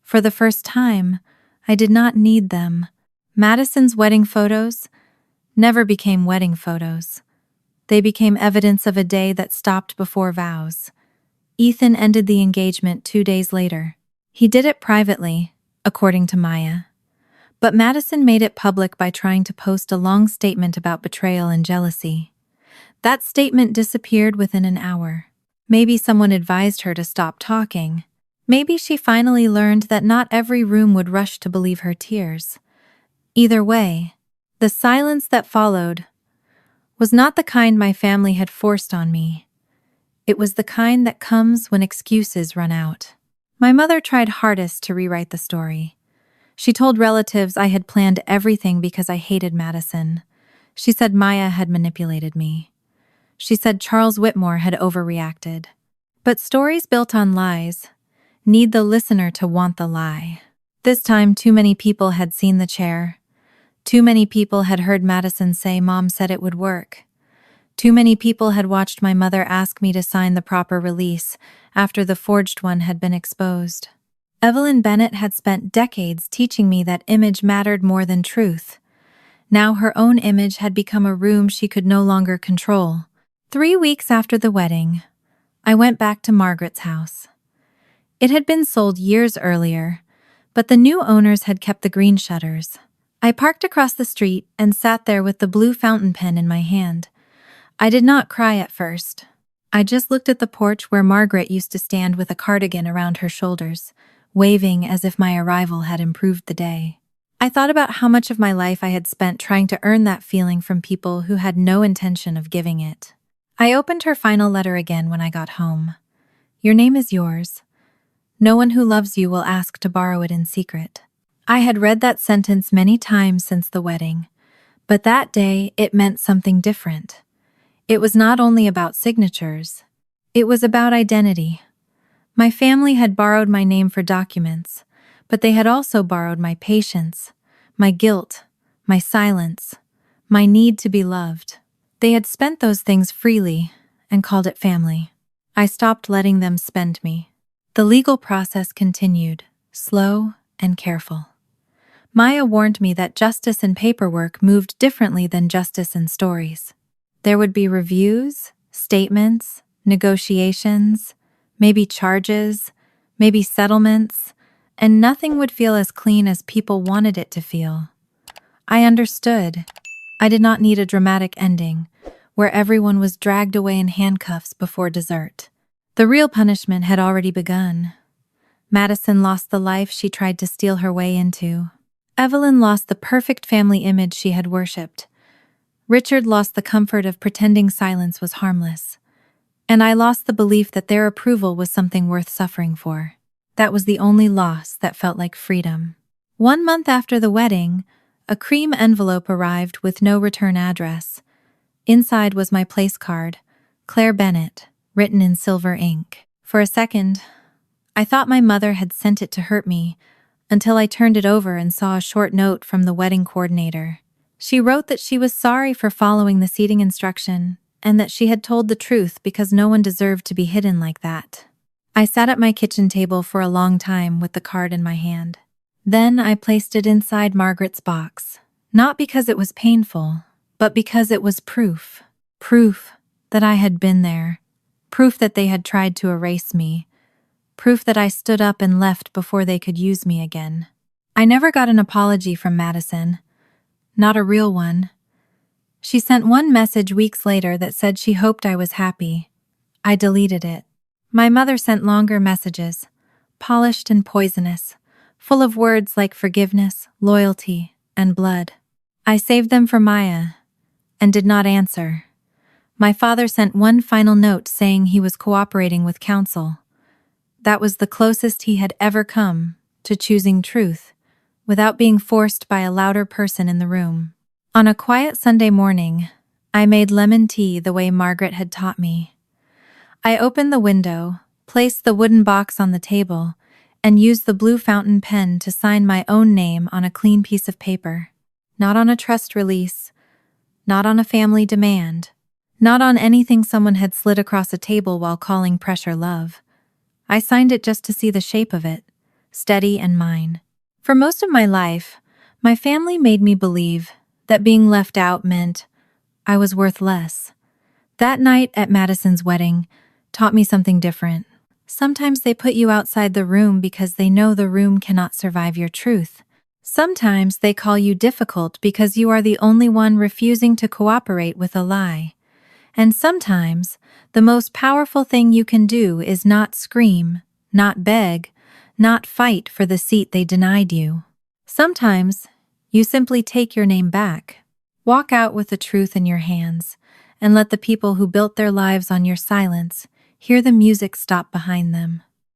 For the first time, I did not need them. Madison's wedding photos never became wedding photos. They became evidence of a day that stopped before vows. Ethan ended the engagement 2 days later. He did it privately, according to Maya. But Madison made it public by trying to post a long statement about betrayal and jealousy. That statement disappeared within an hour. Maybe someone advised her to stop talking. Maybe she finally learned that not every room would rush to believe her tears. Either way, the silence that followed was not the kind my family had forced on me. It was the kind that comes when excuses run out. My mother tried hardest to rewrite the story. She told relatives I had planned everything because I hated Madison. She said Maya had manipulated me. She said Charles Whitmore had overreacted. But stories built on lies need the listener to want the lie. This time, too many people had seen the chair. Too many people had heard Madison say Mom said it would work. Too many people had watched my mother ask me to sign the proper release after the forged one had been exposed. Evelyn Bennett had spent decades teaching me that image mattered more than truth. Now her own image had become a room she could no longer control. 3 weeks after the wedding, I went back to Margaret's house. It had been sold years earlier, but the new owners had kept the green shutters. I parked across the street and sat there with the blue fountain pen in my hand. I did not cry at first. I just looked at the porch where Margaret used to stand with a cardigan around her shoulders, waving as if my arrival had improved the day. I thought about how much of my life I had spent trying to earn that feeling from people who had no intention of giving it. I opened her final letter again when I got home. Your name is yours. No one who loves you will ask to borrow it in secret. I had read that sentence many times since the wedding, but that day it meant something different. It was not only about signatures. It was about identity. My family had borrowed my name for documents, but they had also borrowed my patience, my guilt, my silence, my need to be loved. They had spent those things freely and called it family. I stopped letting them spend me. The legal process continued, slow and careful. Maya warned me that justice and paperwork moved differently than justice and stories. There would be reviews, statements, negotiations, maybe charges, maybe settlements, and nothing would feel as clean as people wanted it to feel. I understood. I did not need a dramatic ending, where everyone was dragged away in handcuffs before dessert. The real punishment had already begun. Madison lost the life she tried to steal her way into. Evelyn lost the perfect family image she had worshipped. Richard lost the comfort of pretending silence was harmless. And I lost the belief that their approval was something worth suffering for. That was the only loss that felt like freedom. 1 month after the wedding, a cream envelope arrived with no return address. Inside was my place card, Claire Bennett, written in silver ink. For a second, I thought my mother had sent it to hurt me, until I turned it over and saw a short note from the wedding coordinator. She wrote that she was sorry for following the seating instruction, and that she had told the truth because no one deserved to be hidden like that. I sat at my kitchen table for a long time with the card in my hand. Then I placed it inside Margaret's box, not because it was painful, but because it was proof. Proof that I had been there. Proof that they had tried to erase me. Proof that I stood up and left before they could use me again. I never got an apology from Madison. Not a real one. She sent one message weeks later that said she hoped I was happy. I deleted it. My mother sent longer messages, polished and poisonous, full of words like forgiveness, loyalty, and blood. I saved them for Maya, and did not answer. My father sent one final note saying he was cooperating with counsel. That was the closest he had ever come to choosing truth, without being forced by a louder person in the room. On a quiet Sunday morning, I made lemon tea the way Margaret had taught me. I opened the window, placed the wooden box on the table, and used the blue fountain pen to sign my own name on a clean piece of paper. Not on a trust release, not on a family demand, not on anything someone had slid across a table while calling pressure love. I signed it just to see the shape of it, steady and mine. For most of my life, my family made me believe that being left out meant I was worth less. That night at Madison's wedding taught me something different. Sometimes they put you outside the room because they know the room cannot survive your truth. Sometimes they call you difficult because you are the only one refusing to cooperate with a lie. And sometimes, the most powerful thing you can do is not scream, not beg, not fight for the seat they denied you. Sometimes, you simply take your name back. Walk out with the truth in your hands, and let the people who built their lives on your silence hear the music stop behind them.